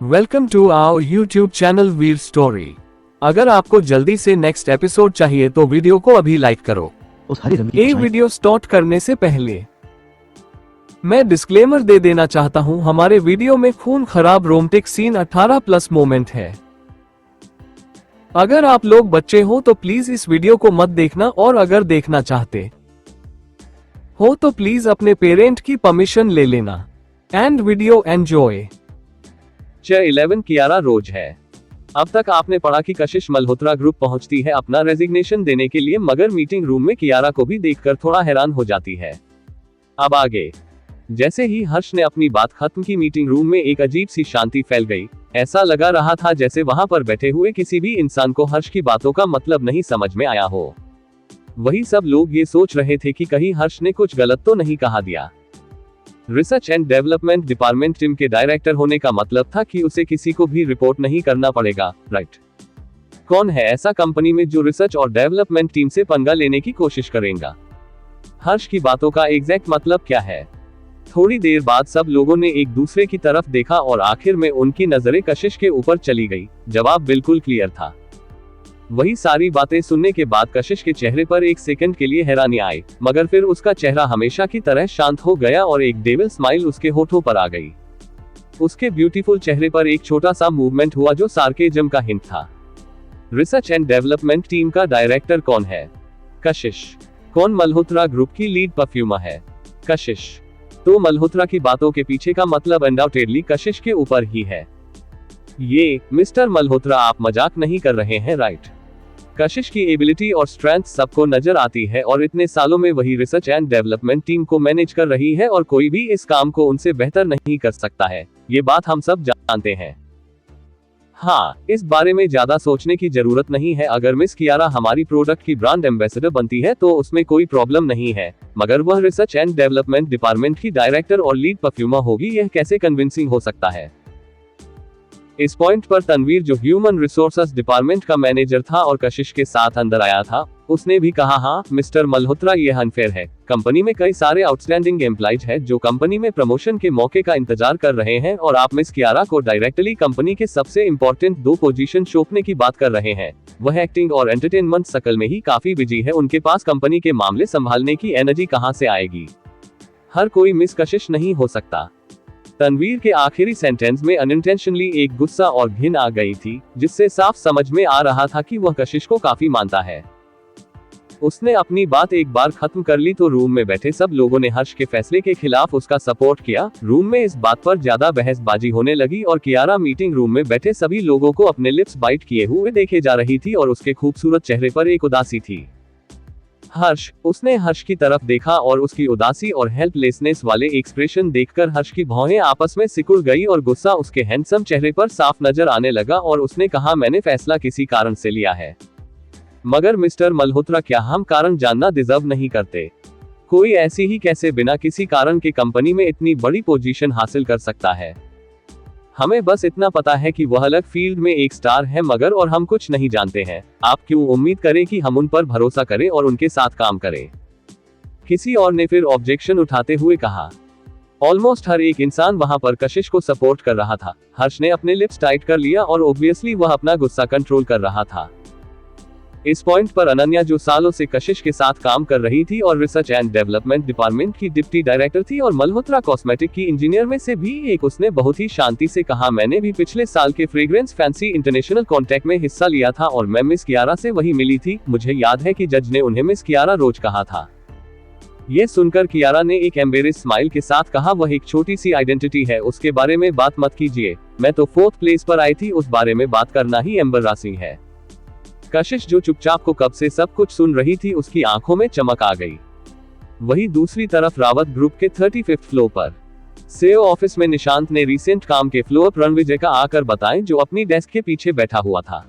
Welcome to our YouTube channel Veer story. अगर आपको जल्दी से नेक्स्ट एपिसोड चाहिए तो वीडियो को अभी लाइक करो। ये वीडियो स्टार्ट करने से पहले मैं डिस्क्लेमर दे देना चाहता हूं, हमारे वीडियो में खून खराब रोमांटिक सीन 18+ मोमेंट है। अगर आप लोग बच्चे हो तो प्लीज इस वीडियो को मत देखना, और अगर देखना चाहते हो तो प्लीज अपने पेरेंट की परमिशन ले लेना। And video enjoy. 11 कियारा रोज है। अब तक आपने पढ़ा कि कशिश मल्होत्रा ग्रुप पहुंचती है अपना रेजिग्नेशन देने के लिए, मगर मीटिंग रूम में कियारा को भी देखकर थोड़ा हैरान हो जाती है। अब आगे। जैसे ही हर्ष ने अपनी बात खत्म की, मीटिंग रूम में एक अजीब सी शांति फैल गई। ऐसा लगा रहा था जैसे वहां पर बैठे हुए किसी भी इंसान को हर्ष की बातों का मतलब नहीं समझ में आया हो। वही सब लोग ये सोच रहे थे कि कहीं हर्ष ने कुछ गलत तो नहीं कहा दिया। Research and development department team के डायरेक्टर होने का मतलब था कि उसे किसी को भी रिपोर्ट नहीं करना पड़ेगा, राइट? कौन है ऐसा कंपनी में जो रिसर्च और डेवलपमेंट टीम से पंगा लेने की कोशिश करेगा? हर्ष की बातों का एग्जैक्ट मतलब क्या है? थोड़ी देर बाद सब लोगों ने एक दूसरे की तरफ देखा और आखिर में उनकी नजरें कशिश के ऊपर चली गई। जवाब बिल्कुल क्लियर था। वही सारी बातें सुनने के बाद कशिश के चेहरे पर एक सेकंड के लिए हैरानी आई, मगर फिर उसका चेहरा हमेशा की तरह शांत हो गया और एक डेविल स्माइल उसके होठों पर आ गई। उसके ब्यूटीफुल चेहरे पर एक छोटा सा मूवमेंट हुआ जो सार्केज्म का हिंट था। रिसर्च एंड डेवलपमेंट टीम का डायरेक्टर कौन है? कशिश। कौन मल्होत्रा ग्रुप की लीड परफ्यूमर है? कशिश। तो मल्होत्रा की बातों के पीछे का मतलब अनडाउटेडली कशिश के ऊपर ही है। ये मिस्टर मल्होत्रा, आप मजाक नहीं कर रहे हैं, राइट? कशिश की एबिलिटी और स्ट्रेंथ सबको नजर आती है और इतने सालों में वही रिसर्च एंड डेवलपमेंट टीम को मैनेज कर रही है और कोई भी इस काम को उनसे बेहतर नहीं कर सकता है। ये बात हम सब जानते हैं। हाँ, इस बारे में ज्यादा सोचने की जरूरत नहीं है। अगर मिस कियारा हमारी प्रोडक्ट की ब्रांड एम्बेसडर बनती है तो उसमें कोई प्रॉब्लम नहीं है, मगर वह रिसर्च एंड डेवलपमेंट डिपार्टमेंट की डायरेक्टर और लीड परफ्यूमर होगी, यह कैसे कन्विंसिंग हो सकता है? इस पॉइंट पर तनवीर, जो ह्यूमन रिसोर्सेज डिपार्टमेंट का मैनेजर था और कशिश के साथ अंदर आया था, उसने भी कहा, हाँ मिस्टर मल्होत्रा, यह अनफेयर है। कंपनी में कई सारे आउटस्टैंडिंग एम्प्लॉइज हैं जो कंपनी में प्रमोशन के मौके का इंतजार कर रहे हैं, और आप मिस कियारा को डायरेक्टली कंपनी के सबसे इंपॉर्टेंट 2 पोजीशन सौंपने की बात कर रहे हैं। वह एक्टिंग और एंटरटेनमेंट सर्कल में ही काफी बिजी है, उनके पास कंपनी के मामले संभालने की एनर्जी कहां से आएगी? हर कोई मिस कशिश नहीं हो सकता। तनवीर के आखिरी सेंटेंस में अनइंटेंशनली एक गुस्सा और घिन आ गई थी, जिससे साफ समझ में आ रहा था कि वह कशिश को काफी मानता है। उसने अपनी बात एक बार खत्म कर ली तो रूम में बैठे सब लोगों ने हर्ष के फैसले के खिलाफ उसका सपोर्ट किया। रूम में इस बात पर ज्यादा बहसबाजी होने लगी और कियारा मीटिंग रूम में बैठे सभी लोगों को अपने लिप्स बाइट किए हुए देखे जा रही थी और उसके खूबसूरत चेहरे पर एक उदासी थी। हर्ष। उसने हर्ष की तरफ देखा और उसकी उदासी और हेल्पलेसनेस वाले एक्सप्रेशन देखकर हर्ष की भौहें आपस में सिकुड़ गई और गुस्सा उसके हैंडसम चेहरे पर साफ नजर आने लगा, और उसने कहा, मैंने फैसला किसी कारण से लिया है। मगर मिस्टर मल्होत्रा, क्या हम कारण जानना डिजर्व नहीं करते? कोई ऐसी ही कैसे बिना किसी कारण के कंपनी में इतनी बड़ी पोजीशन हासिल कर सकता है? हमें बस इतना पता है कि वह अलग फील्ड में एक स्टार है, मगर और हम कुछ नहीं जानते हैं। आप क्यों उम्मीद करें कि हम उन पर भरोसा करें और उनके साथ काम करें? किसी और ने फिर ऑब्जेक्शन उठाते हुए कहा। ऑलमोस्ट हर एक इंसान वहां पर कशिश को सपोर्ट कर रहा था। हर्ष ने अपने लिप्स टाइट कर लिया और ऑब्वियसली वह अपना गुस्सा कंट्रोल कर रहा था। इस पॉइंट पर अनन्या, जो सालों से कशिश के साथ काम कर रही थी और रिसर्च एंड डेवलपमेंट डिपार्टमेंट की डिप्टी डायरेक्टर थी और मल्होत्रा कॉस्मेटिक की इंजीनियर में से भी एक, उसने बहुत ही शांति से कहा, मैंने भी पिछले साल के फ्रेग्रेंस फैंसी इंटरनेशनल कॉन्टेक्ट में हिस्सा लिया था और मैं मिस कियारा से वही मिली थी। मुझे याद है कि जज ने उन्हें मिस कियारा रोज कहा था। ये सुनकर कियारा ने एक एम्बेरेस स्माइल के साथ कहा, वह एक छोटी सी आइडेंटिटी है, उसके बारे में बात मत कीजिए। मैं तो 4th प्लेस पर आई थी, उस बारे में बात करना ही एम्बैरेसिंग है। कशिश, जो चुपचाप को कब से सब कुछ सुन रही थी, उसकी आंखों में चमक आ गई। वही दूसरी तरफ रावत ग्रुप के 35th फ्लोर पर सीईओ ऑफिस में निशांत ने रिसेंट काम के फ्लो अप रणविजय का आकर बताएं, जो अपनी डेस्क के पीछे बैठा हुआ था।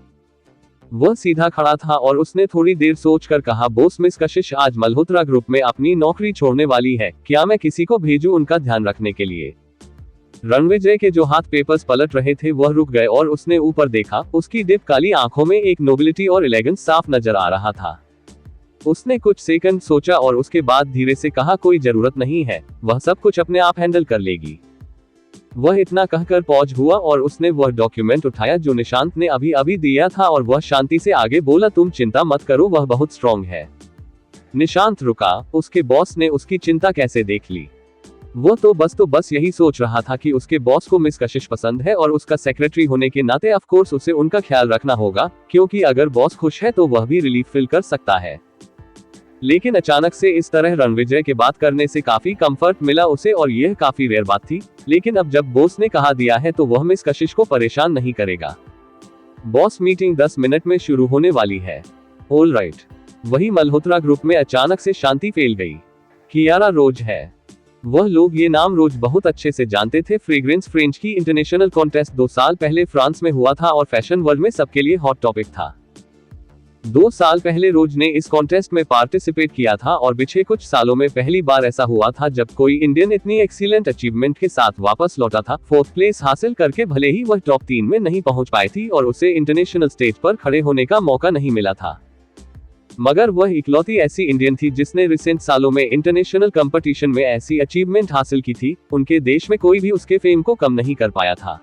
वह सीधा खड़ा था और उसने थोड़ी देर सोचकर कहा, बोस, मिस कशिश आज मल्होत्रा ग्रुप में अपनी नौकरी छोड़ने वाली है। क्या मैं किसी को भेजूं उनका ध्यान रखने के लिए? रणविजय के जो हाथ पेपर्स पलट रहे थे वह रुक गए और उसने ऊपर देखा। उसकी डिप काली आंखों में एक नोबिलिटी और एलिगेंस साफ नजर आ रहा था। उसने कुछ सेकंड सोचा और उसके बाद धीरे से कहा, कोई जरूरत नहीं है, वह सब कुछ अपने आप हैंडल कर लेगी। वह इतना कहकर पॉज हुआ और उसने वह डॉक्यूमेंट उठाया जो निशांत ने अभी अभी दिया था और वह शांति से आगे बोला, तुम चिंता मत करो, वह बहुत स्ट्रांग है। निशांत रुका, उसके बॉस ने उसकी चिंता कैसे देख ली। वो तो बस यही सोच रहा था कि उसके बॉस को मिस कशिश पसंद है और उसका सेक्रेटरी होने के नाते ऑफ कोर्स उसे उनका ख्याल रखना होगा, क्योंकि अगर बॉस खुश है तो वह भी रिलीफ फील कर सकता है। लेकिन अचानक से इस तरह रणविजय के बात करने से काफी कंफर्ट मिला उसे और यह काफी रेयर बात थी। लेकिन अब जब बॉस ने कहा दिया है तो वह मिस कशिश को परेशान नहीं करेगा। बॉस, मीटिंग 10 मिनट में शुरू होने वाली है। All right. वही मल्होत्रा ग्रुप में अचानक से शांति फैल गई। कियारा रोज है। वह लोग ये नाम रोज बहुत अच्छे से जानते थे। फ्रेग्रेंस फ्रेंच की इंटरनेशनल कॉन्टेस्ट 2 साल पहले फ्रांस में हुआ था और फैशन वर्ल्ड में सबके लिए हॉट टॉपिक था। 2 साल पहले रोज ने इस कॉन्टेस्ट में पार्टिसिपेट किया था और पिछले कुछ सालों में पहली बार ऐसा हुआ था जब कोई इंडियन इतनी एक्सीलेंट अचीवमेंट के साथ वापस लौटा था, 4th प्लेस हासिल करके। भले ही वह टॉप 3 में नहीं पहुंच पाई थी और उसे इंटरनेशनल स्टेज पर खड़े होने का मौका नहीं मिला था, मगर वह इकलौती ऐसी इंडियन थी जिसने रिसेंट सालों में इंटरनेशनल कंपटीशन में ऐसी अचीवमेंट हासिल की थी। उनके देश में कोई भी उसके फेम को कम नहीं कर पाया था।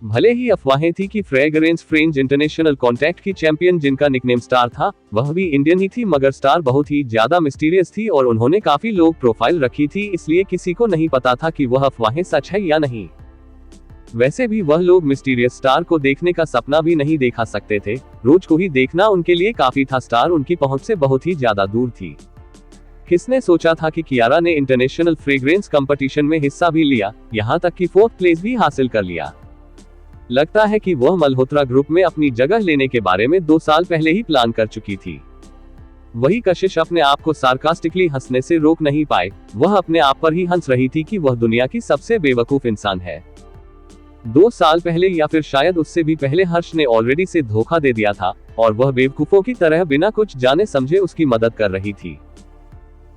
भले ही अफवाहें थी कि फ्रेग्रेंस फ्रेंच इंटरनेशनल कॉन्टेस्ट की चैंपियन जिनका निकनेम स्टार था, वह भी इंडियन ही थी, मगर स्टार बहुत ही ज्यादा मिस्टीरियस थी और उन्होंने काफी लोग प्रोफाइल रखी थी, इसलिए किसी को नहीं पता था कि वह अफवाहें सच है या नहीं। वैसे भी वह लोग मिस्टीरियस स्टार को देखने का सपना भी नहीं देखा सकते थे। रोज को ही देखना उनके लिए काफी था, स्टार उनकी पहुंच से बहुत ही ज्यादा दूर थी। किसने सोचा था कि कियारा ने इंटरनेशनल फ्रेग्रेंस कंपटीशन में हिस्सा भी लिया, यहां तक कि 4th प्लेस भी हासिल कर लिया। लगता है कि वह मल्होत्रा ग्रुप में अपनी जगह लेने के बारे में 2 साल पहले ही प्लान कर चुकी थी। वही कशिश अपने आप को सार्कास्टिकली हंसने से रोक नहीं पाए। वह अपने आप पर ही हंस रही थी कि वह दुनिया की सबसे बेवकूफ इंसान है। 2 साल पहले या फिर शायद उससे भी पहले हर्ष ने ऑलरेडी से धोखा दे दिया था और वह बेवकूफों की तरह बिना कुछ जाने समझे उसकी मदद कर रही थी।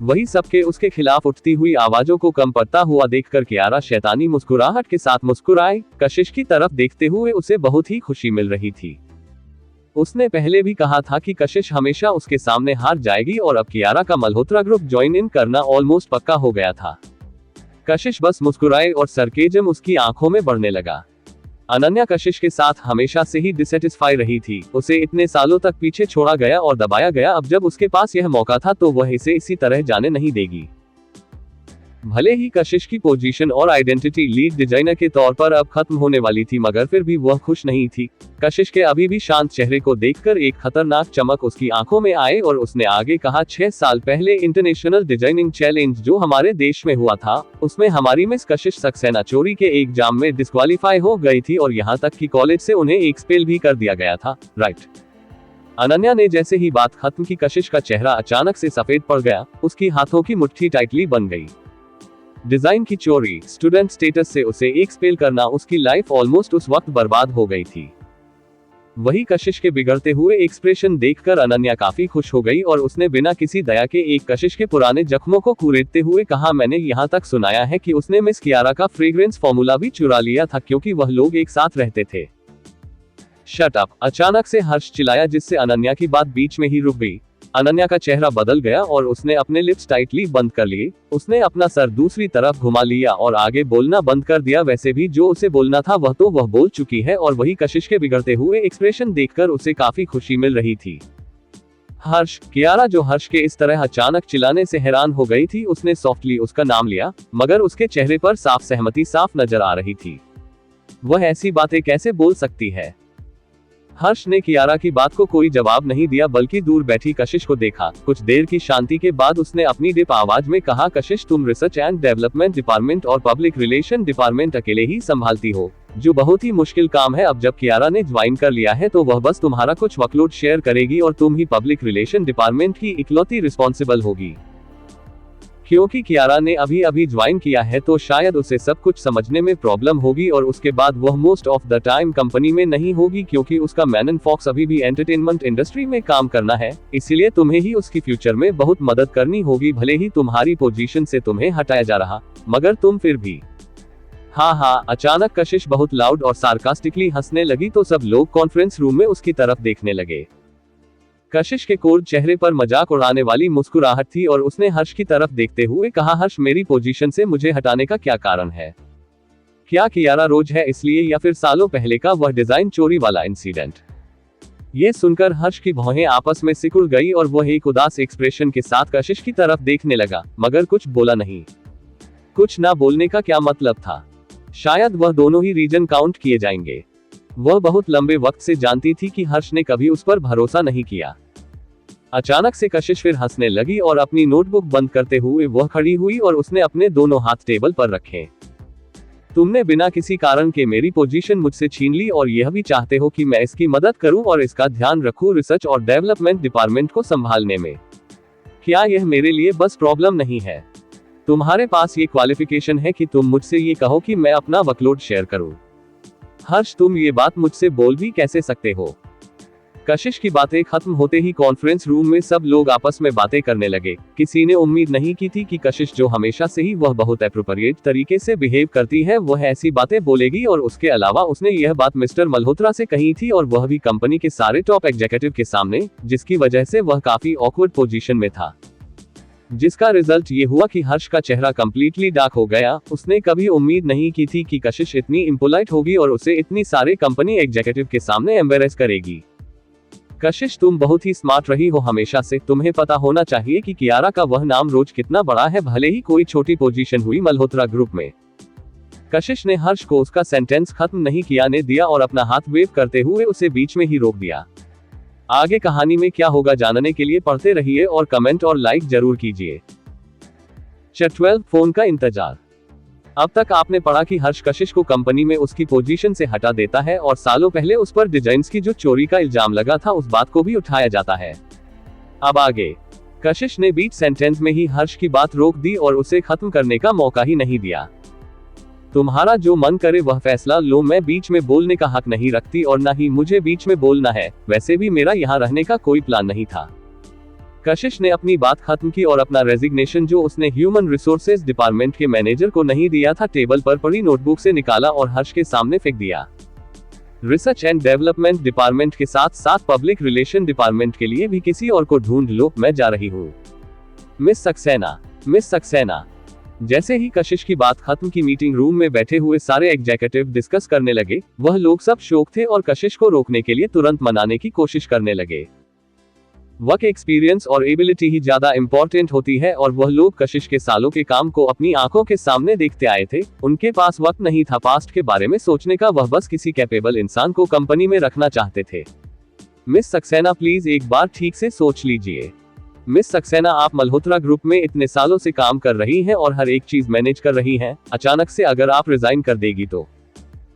वही सबके उसके खिलाफ उठती हुई आवाजों को कम पड़ता हुआ देखकर कियारा शैतानी मुस्कुराहट के साथ मुस्कुराई। कशिश की तरफ देखते हुए उसे बहुत ही खुशी मिल रही थी। उसने पहले भी कहा था कि कशिश हमेशा उसके सामने हार जाएगी और अब कियारा का मल्होत्रा ग्रुप ज्वाइन इन करना ऑलमोस्ट पक्का हो गया था। कशिश बस मुस्कुराए और सरकेजम उसकी आंखों में बढ़ने लगा। अनन्या कशिश के साथ हमेशा से ही डिसैटिस्फाई रही थी। उसे इतने सालों तक पीछे छोड़ा गया और दबाया गया, अब जब उसके पास यह मौका था तो वह इसे इसी तरह जाने नहीं देगी। भले ही कशिश की पोजीशन और आइडेंटिटी लीड डिजाइनर के तौर पर अब खत्म होने वाली थी, मगर फिर भी वह खुश नहीं थी। कशिश के अभी भी शांत चेहरे को देखकर एक खतरनाक चमक उसकी आंखों में आए और उसने आगे कहा, 6 साल पहले इंटरनेशनल डिजाइनिंग चैलेंज जो हमारे देश में हुआ था, उसमें हमारी मिस कशिश सक्सेना चोरी के एग्जाम में डिस्क्वालीफाई हो गई थी और यहाँ तक कि कॉलेज से उन्हें एक्सपेल भी कर दिया गया था, राइट। अनन्या ने जैसे ही बात खत्म की, कशिश का चेहरा अचानक से सफेद पड़ गया। उसकी हाथों की मुट्ठी टाइटली बन गई। डिजाइन की चोरी, स्टूडेंट स्टेटस से उसे एक्सपेल करना, उसकी लाइफ ऑलमोस्ट उस वक्त बर्बाद हो गई थी। वही कशिश के बिगड़ते हुए एक्सप्रेशन देखकर अनन्या काफी खुश हो गई और उसने बिना किसी दया के एक कशिश के पुराने जख्मों को कुरेदते हुए कहा, मैंने यहाँ तक सुनाया है कि उसने मिस कियारा का फ्रेग्रेंस फॉर्मूला भी चुरा लिया था क्योंकि वह लोग एक साथ रहते थे। Shut up! अचानक से हर्ष चिल्लाया, जिससे अनन्या की बात बीच में ही रुक गई। अनन्या का चेहरा बदल गया और उसने अपने लिप्स टाइटली बंद कर लिए। उसने अपना सर दूसरी तरफ घुमा लिया और आगे बोलना बंद कर दिया। वैसे भी जो उसे बोलना था वह तो वह बोल चुकी है और वही कशिश के बिगड़ते हुए एक्सप्रेशन देखकर उसे काफी खुशी मिल रही थी। हर्ष! कियारा, जो हर्ष के इस तरह अचानक चिल्लाने से हैरान हो गई थी, उसने सॉफ्टली उसका नाम लिया, मगर उसके चेहरे पर साफ सहमति साफ नजर आ रही थी। वह ऐसी बातें कैसे बोल सकती है? हर्ष ने कियारा की बात को कोई जवाब नहीं दिया, बल्कि दूर बैठी कशिश को देखा। कुछ देर की शांति के बाद उसने अपनी डिप आवाज में कहा, कशिश, तुम रिसर्च एंड डेवलपमेंट डिपार्टमेंट और पब्लिक रिलेशन डिपार्टमेंट अकेले ही संभालती हो, जो बहुत ही मुश्किल काम है। अब जब कियारा ने ज्वाइन कर लिया है तो वह बस तुम्हारा कुछ वर्कलोड शेयर करेगी और तुम ही पब्लिक रिलेशन डिपार्टमेंट की इकलौती रिस्पॉन्सिबल होगी। क्योंकि कियारा ने अभी अभी ज्वाइन किया है तो शायद उसे सब कुछ समझने में प्रॉब्लम होगी और उसके बाद वह most of the time company में नहीं होगी, क्योंकि उसका मैन एंड फॉक्स अभी भी एंटरटेनमेंट इंडस्ट्री में काम करना है। इसीलिए तुम्हें ही उसकी फ्यूचर में बहुत मदद करनी होगी। भले ही तुम्हारी पोजीशन से तुम्हें हटाया जा रहा, मगर तुम फिर भी। हाँ। अचानक कशिश बहुत लाउड और सार्कास्टिकली हंसने लगी तो सब लोग कॉन्फ्रेंस रूम में उसकी तरफ देखने लगे। कशिश के कोल्ड चेहरे पर मजाक उड़ाने वाली मुस्कुराहट थी और उसने हर्ष की तरफ देखते हुए कहा, हर्ष, मेरी पोजीशन से मुझे हटाने का क्या कारण है? क्या कियारा रोज है इसलिए, या फिर सालों पहले का वह डिजाइन चोरी वाला इंसिडेंट? ये सुनकर हर्ष की भौहें आपस में सिकुड़ गई और वह एक उदास एक्सप्रेशन के साथ कशिश की तरफ देखने लगा, मगर कुछ बोला नहीं। कुछ ना बोलने का क्या मतलब था? शायद वह दोनों ही रीजन काउंट किए जाएंगे। वह बहुत लंबे वक्त से जानती थी कि हर्ष ने कभी उस पर भरोसा नहीं किया। अचानक से कशिश फिर हंसने लगी और अपनी नोटबुक बंद करते हुए वह खड़ी हुई और उसने अपने दोनों हाथ टेबल पर रखे। तुमने बिना किसी कारण के मेरी पोजीशन मुझसे छीन ली और यह भी चाहते हो कि मैं इसकी मदद करूं और इसका ध्यान रखूं रिसर्च और डेवलपमेंट डिपार्टमेंट को संभालने में। क्या यह मेरे लिए बस प्रॉब्लम नहीं है? तुम्हारे पास ये क्वालिफिकेशन है कि तुम मुझसे ये कहो कि मैं अपना वर्कलोड शेयर करूं? हर्ष, तुम ये बात मुझसे बोल भी कैसे सकते हो? कशिश की बातें खत्म होते ही कॉन्फ्रेंस रूम में सब लोग आपस में बातें करने लगे। किसी ने उम्मीद नहीं की थी कि कशिश, जो हमेशा से ही वह बहुत एप्रोप्रिएट तरीके से बिहेव करती है, वह ऐसी बातें बोलेगी। और उसके अलावा उसने यह बात मिस्टर मल्होत्रा से कही थी, और वह भी कंपनी के सारे टॉप एग्जीक्यूटिव के सामने, जिसकी वजह से वह काफी ऑकवर्ड पोजीशन में था। जिसका रिजल्ट ये हुआ कि हर्ष का चेहरा कंप्लीटली डार्क हो गया। उसने कभी उम्मीद नहीं की थी कि कशिश इतनी इम्पोलाइट होगी और उसे इतनी सारे कंपनी एग्जीक्यूटिव के सामने एम्बेरेस करेगी। कशिश, तुम बहुत ही स्मार्ट रही हो हमेशा से। तुम्हें पता होना चाहिए कि कियारा का वह नाम रोज कितना बड़ा है, भले ही कोई छोटी पोजीशन हुई मल्होत्रा ग्रुप में। कशिश ने हर्ष को उसका सेंटेंस खत्म नहीं किया ने दिया और अपना हाथ वेव करते हुए उसे बीच में ही रोक दिया। आगे कहानी में क्या होगा जानने के लिए पढ़ते रहिए और कमेंट और लाइक जरूर कीजिए। चैप्टर 12, फोन का इंतजार। अब तक आपने पढ़ा कि हर्ष कशिश को कंपनी में उसकी पोजीशन से हटा देता है और सालों पहले उस पर डिजाइन्स की जो चोरी का इल्जाम लगा था उस बात को भी उठाया जाता है। अब आगे कशिश ने बीच सेंटेंस में ही हर्ष की बात रोक दी और उसे खत्म करने का मौका ही नहीं दिया। तुम्हारा जो मन करे वह फैसला लो, मैं बीच में बोलने का हक नहीं रखती और ना ही मुझे बीच में बोलना है। वैसे भी मेरा यहाँ रहने का कोई प्लान नहीं था। कशिश ने अपनी बात खत्म की और अपना रेजिग्नेशन, जो उसने ह्यूमन रिसोर्सेज डिपार्टमेंट के मैनेजर को नहीं दिया था, टेबल पर पड़ी नोटबुक से निकाला और हर्ष के सामने फेंक दिया। रिसर्च एंड डेवलपमेंट डिपार्टमेंट के साथ साथ पब्लिक रिलेशन डिपार्टमेंट के लिए भी किसी और को ढूंढ लो, मैं जा रही हूँ। मिस सक्सेना। जैसे ही कशिश की बात खत्म की, मीटिंग रूम में बैठे हुए सारे एग्जीक्यूटिव डिस्कस करने लगे। वह लोग सब शौक थे और कशिश को रोकने के लिए तुरंत मनाने की कोशिश करने लगे। वर्क एक्सपीरियंस और एबिलिटी ही ज्यादा इंपॉर्टेंट होती है और वह लोग कशिश के सालों के काम को अपनी आंखों के सामने देखते आए थे। उनके पास वक्त नहीं था पास्ट के बारे में सोचने का, वह बस किसी कैपेबल इंसान को कंपनी में रखना चाहते थे। मिस सक्सेना, प्लीज एक बार ठीक से सोच लीजिए। मिस सक्सेना, आप मल्होत्रा ग्रुप में इतने सालों से काम कर रही हैं और हर एक चीज मैनेज कर रही हैं। अचानक से अगर आप रिजाइन कर देगी तो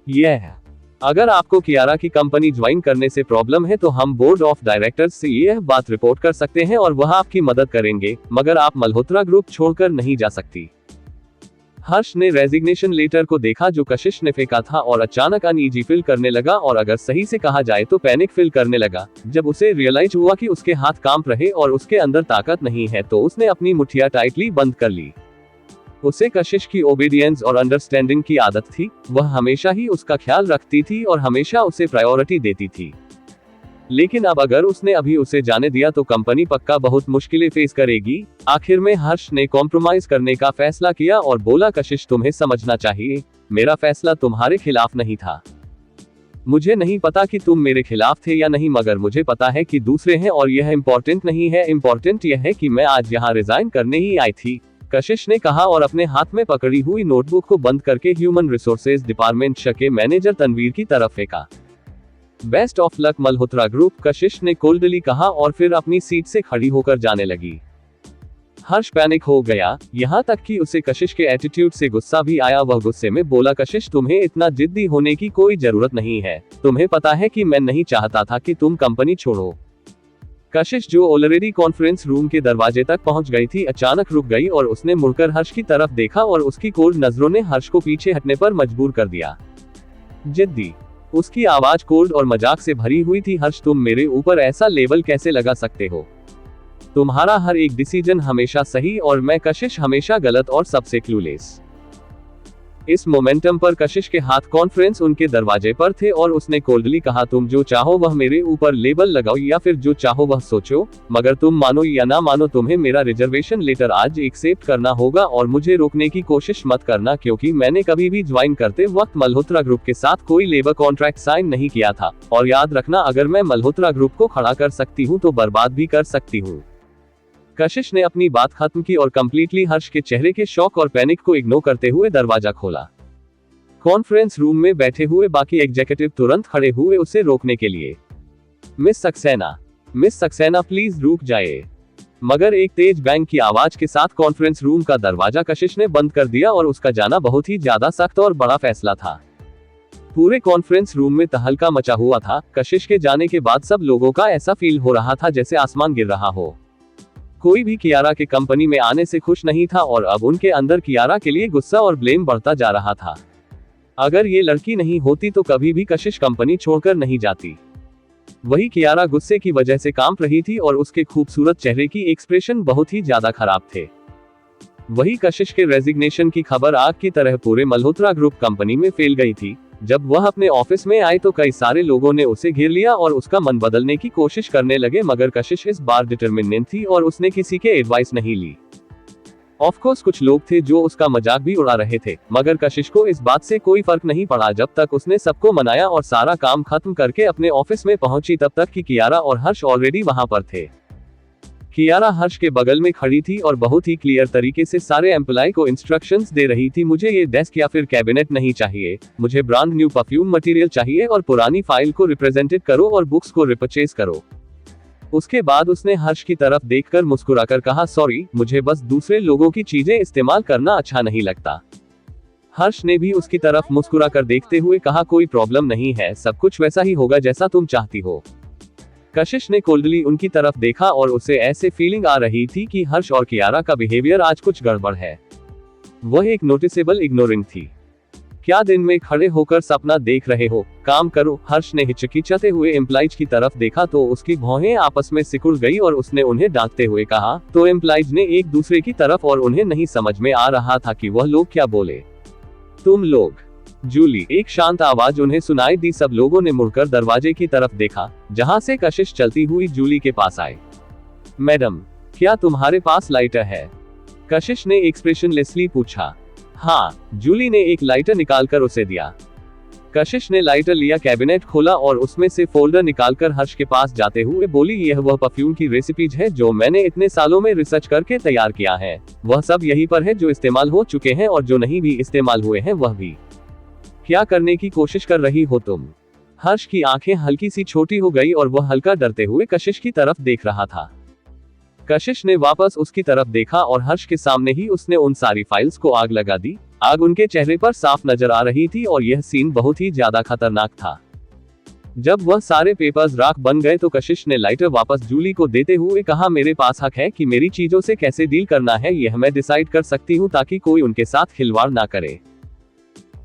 यह है। अगर आपको कियारा की कंपनी ज्वाइन करने से प्रॉब्लम है तो हम बोर्ड ऑफ डायरेक्टर्स से यह बात रिपोर्ट कर सकते हैं और वह आपकी मदद करेंगे, मगर आप मल्होत्रा ग्रुप छोड़कर नहीं जा सकती। हर्ष ने रेजिग्नेशन लेटर को देखा जो कशिश ने फेंका था और अचानक अनईजी फील करने लगा, और अगर सही से कहा जाए तो पैनिक फील करने लगा। जब उसे रियलाइज हुआ कि उसके हाथ कांप रहे और उसके अंदर ताकत नहीं है तो उसने अपनी मुठ्ठियां टाइटली बंद कर ली। उसे कशिश की ओबीडियंस और अंडरस्टैंडिंग की आदत थी। वह हमेशा ही उसका ख्याल रखती थी और हमेशा उसे प्रायोरिटी देती थी। लेकिन अब अगर उसने अभी उसे जाने दिया तो कंपनी पक्का बहुत मुश्किलें फेस करेगी। आखिर में हर्ष ने कॉम्प्रोमाइज करने का फैसला किया और बोला, कशिश, तुम्हें समझना चाहिए, मेरा फैसला तुम्हारे खिलाफ नहीं था। मुझे नहीं पता कि तुम मेरे खिलाफ थे या नहीं, मगर मुझे पता है कि दूसरे हैं और यह इम्पोर्टेंट नहीं है। इम्पोर्टेंट यह है कि मैं आज यहाँ रिजाइन करने ही आई थी, कशिश ने कहा और अपने हाथ में पकड़ी हुई नोटबुक को बंद करके ह्यूमन रिसोर्सेज डिपार्टमेंट के मैनेजर तनवीर की तरफ फेंका। Best of luck Malhotra group, कशिश ने कोल्डली कहा और फिर अपनी सीट से खड़ी होकर जाने लगी। हर्ष पैनिक हो गया, यहाँ तक कि उसे कशिश के एटीट्यूड से गुस्सा भी आया। वह गुस्से में बोला, कशिश, तुम्हें इतना जिद्दी होने की कोई जरूरत नहीं है। तुम्हें पता है कि मैं नहीं चाहता था कि तुम कंपनी छोड़ो। कशिश, जो ऑलरेडी कॉन्फ्रेंस रूम के दरवाजे तक पहुंच गई थी, अचानक रुक गई और उसने मुड़कर हर्ष की तरफ देखा और उसकी कोल्ड नजरों ने हर्ष को पीछे हटने पर मजबूर कर दिया। जिद्दी। उसकी आवाज कोल्ड और मजाक से भरी हुई थी। हर्ष, तुम मेरे ऊपर ऐसा लेबल कैसे लगा सकते हो? तुम्हारा हर एक डिसीजन हमेशा सही और मैं, कशिश, हमेशा गलत और सबसे क्लूलेस। इस मोमेंटम पर कशिश के हाथ कॉन्फ्रेंस उनके दरवाजे पर थे और उसने कोल्डली कहा, तुम जो चाहो वह मेरे ऊपर लेबल लगाओ या फिर जो चाहो वह सोचो, मगर तुम मानो या ना मानो तुम्हें मेरा रिजर्वेशन लेटर आज एक्सेप्ट करना होगा और मुझे रोकने की कोशिश मत करना, क्योंकि मैंने कभी भी ज्वाइन करते वक्त मल्होत्रा ग्रुप के साथ कोई लेबर कॉन्ट्रैक्ट साइन नहीं किया था, और याद रखना अगर मैं मल्होत्रा ग्रुप को खड़ा कर सकती हूँ तो बर्बाद भी कर सकती हूँ। कशिश ने अपनी बात खत्म की और कंप्लीटली हर्ष के चेहरे के शॉक और पैनिक को इग्नोर करते हुए दरवाजा खोला। कॉन्फ्रेंस रूम में बैठे हुए बाकी एग्जीक्यूटिव तुरंत खड़े हुए उसे रोकने के लिए। मिस सक्सेना प्लीज रुक जाइए। मगर एक तेज बैंग की आवाज के साथ कॉन्फ्रेंस रूम का दरवाजा कशिश ने बंद कर दिया और उसका जाना बहुत ही ज्यादा सख्त और बड़ा फैसला था। पूरे कॉन्फ्रेंस रूम में तहलका मचा हुआ था। कशिश के जाने के बाद सब लोगों का ऐसा फील हो रहा था जैसे आसमान गिर रहा हो। कोई भी कियारा के कंपनी में आने से खुश नहीं था और अब उनके अंदर कियारा के लिए गुस्सा और ब्लेम बढ़ता जा रहा था। अगर ये लड़की नहीं होती तो कभी भी कशिश कंपनी छोड़कर नहीं जाती। वही कियारा गुस्से की वजह से कांप रही थी और उसके खूबसूरत चेहरे की एक्सप्रेशन बहुत ही ज्यादा खराब थे। वही कशिश के रेजिग्नेशन की खबर आग की तरह पूरे मल्होत्रा ग्रुप कंपनी में फैल गई थी। जब वह अपने ऑफिस में आई तो कई सारे लोगों ने उसे घेर लिया और उसका मन बदलने की कोशिश करने लगे, मगर कशिश इस बार डिटरमिनेंट थी और उसने किसी के एडवाइस नहीं ली। ऑफ कोर्स कुछ लोग थे जो उसका मजाक भी उड़ा रहे थे, मगर कशिश को इस बात से कोई फर्क नहीं पड़ा जब तक उसने सबको मनाया और सारा काम खत्म करके अपने ऑफिस में पहुंची तब तक कि कियारा और हर्ष ऑलरेडी वहां पर थे। कियारा हर्ष के बगल में खड़ी थी और बहुत ही क्लियर तरीके से सारे एम्प्लॉय को इंस्ट्रक्शंस दे रही थी, मुझे ये डेस्क या फिर कैबिनेट नहीं चाहिए, मुझे ब्रांड न्यू परफ्यूम मटेरियल चाहिए और पुरानी फाइल को रिप्रेजेंटेड करो और बुक्स को रिपर्चेज करो। उसके बाद उसने हर्ष की तरफ देखकर मुस्कुराकर कहा, सॉरी, मुझे बस दूसरे लोगों की चीजें इस्तेमाल करना अच्छा नहीं लगता। हर्ष ने भी उसकी तरफ मुस्कुराकर देखते हुए कहा, कोई प्रॉब्लम नहीं है, सब कुछ वैसा ही होगा जैसा तुम चाहती हो। कशिश ने कोल्डली उनकी तरफ देखा और उसे ऐसे फीलिंग आ रही थी कि हर्ष और कियारा का बिहेवियर आज कुछ गड़बड़ है। वह एक नोटिसेबल इग्नोरिंग थी। क्या दिन में खड़े होकर सपना देख रहे हो, काम करो। हर्ष ने हिचकिचाते हुए एम्प्लॉइज की तरफ देखा तो उसकी भौहें आपस में सिकुड़ गई और उसने उन्हें डांटते हुए कहा। तो एम्प्लॉइज ने एक दूसरे की तरफ और उन्हें नहीं समझ में आ रहा था कि वह लोग क्या बोले। तुम लोग, जूली, एक शांत आवाज उन्हें सुनाई दी। सब लोगों ने मुड़कर दरवाजे की तरफ देखा जहां से कशिश चलती हुई जूली के पास आई। मैडम, क्या तुम्हारे पास लाइटर है? कशिश ने एक्सप्रेशनलेसली पूछा। हाँ, जूली ने एक लाइटर निकालकर उसे दिया। कशिश ने लाइटर लिया, कैबिनेट खोला और उसमें से फोल्डर निकालकर हर्ष के पास जाते हुए बोली, यह वह परफ्यूम की रेसिपीज है जो मैंने इतने सालों में रिसर्च करके तैयार किया है। वह सब यहीं पर है जो इस्तेमाल हो चुके हैं और जो नहीं भी इस्तेमाल हुए हैं वह भी। क्या करने की कोशिश कर रही हो तुम? हर्ष की आंखें हल्की सी छोटी हो गई और वह हल्का डरते हुए कशिश की तरफ देख रहा था। कशिश ने वापस उसकी तरफ देखा और हर्ष के सामने ही उसने उन सारी फाइल्स को आग लगा दी। आग उनके चेहरे पर साफ नजर आ रही थी और यह सीन बहुत ही ज्यादा खतरनाक था। जब वह सारे पेपर्स राख बन गए तो कशिश ने लाइटर वापस जूली को देते हुए कहा, मेरे पास हक है कि मेरी चीजों से कैसे डील करना है, यह मैं डिसाइड कर सकती हूँ ताकि कोई उनके साथ खिलवाड़ ना करे।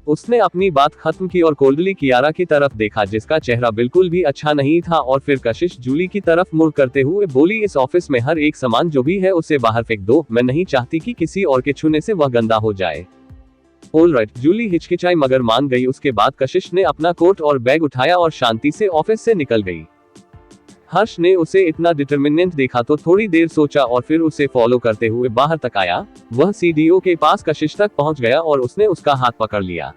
उसने अपनी बात खत्म की और कोल्डली कियारा की तरफ देखा जिसका चेहरा बिल्कुल भी अच्छा नहीं था और फिर कशिश जूली की तरफ मुड़ करते हुए बोली, इस ऑफिस में हर एक सामान जो भी है उसे बाहर फेंक दो, मैं नहीं चाहती कि किसी और के छूने से वह गंदा हो जाए। ऑलराइट, जूली हिचकिचाई मगर मान गई। उसके बाद कशिश ने अपना कोट और बैग उठाया और शांति से ऑफिस से निकल गई। हर्ष ने उसे इतना डिटरमिनेंट देखा तो थोड़ी देर सोचा और फिर उसे फॉलो करते हुए बाहर तक आया। वह सीडीओ के पास कशिश तक पहुंच गया और उसने उसका हाथ पकड़ लिया।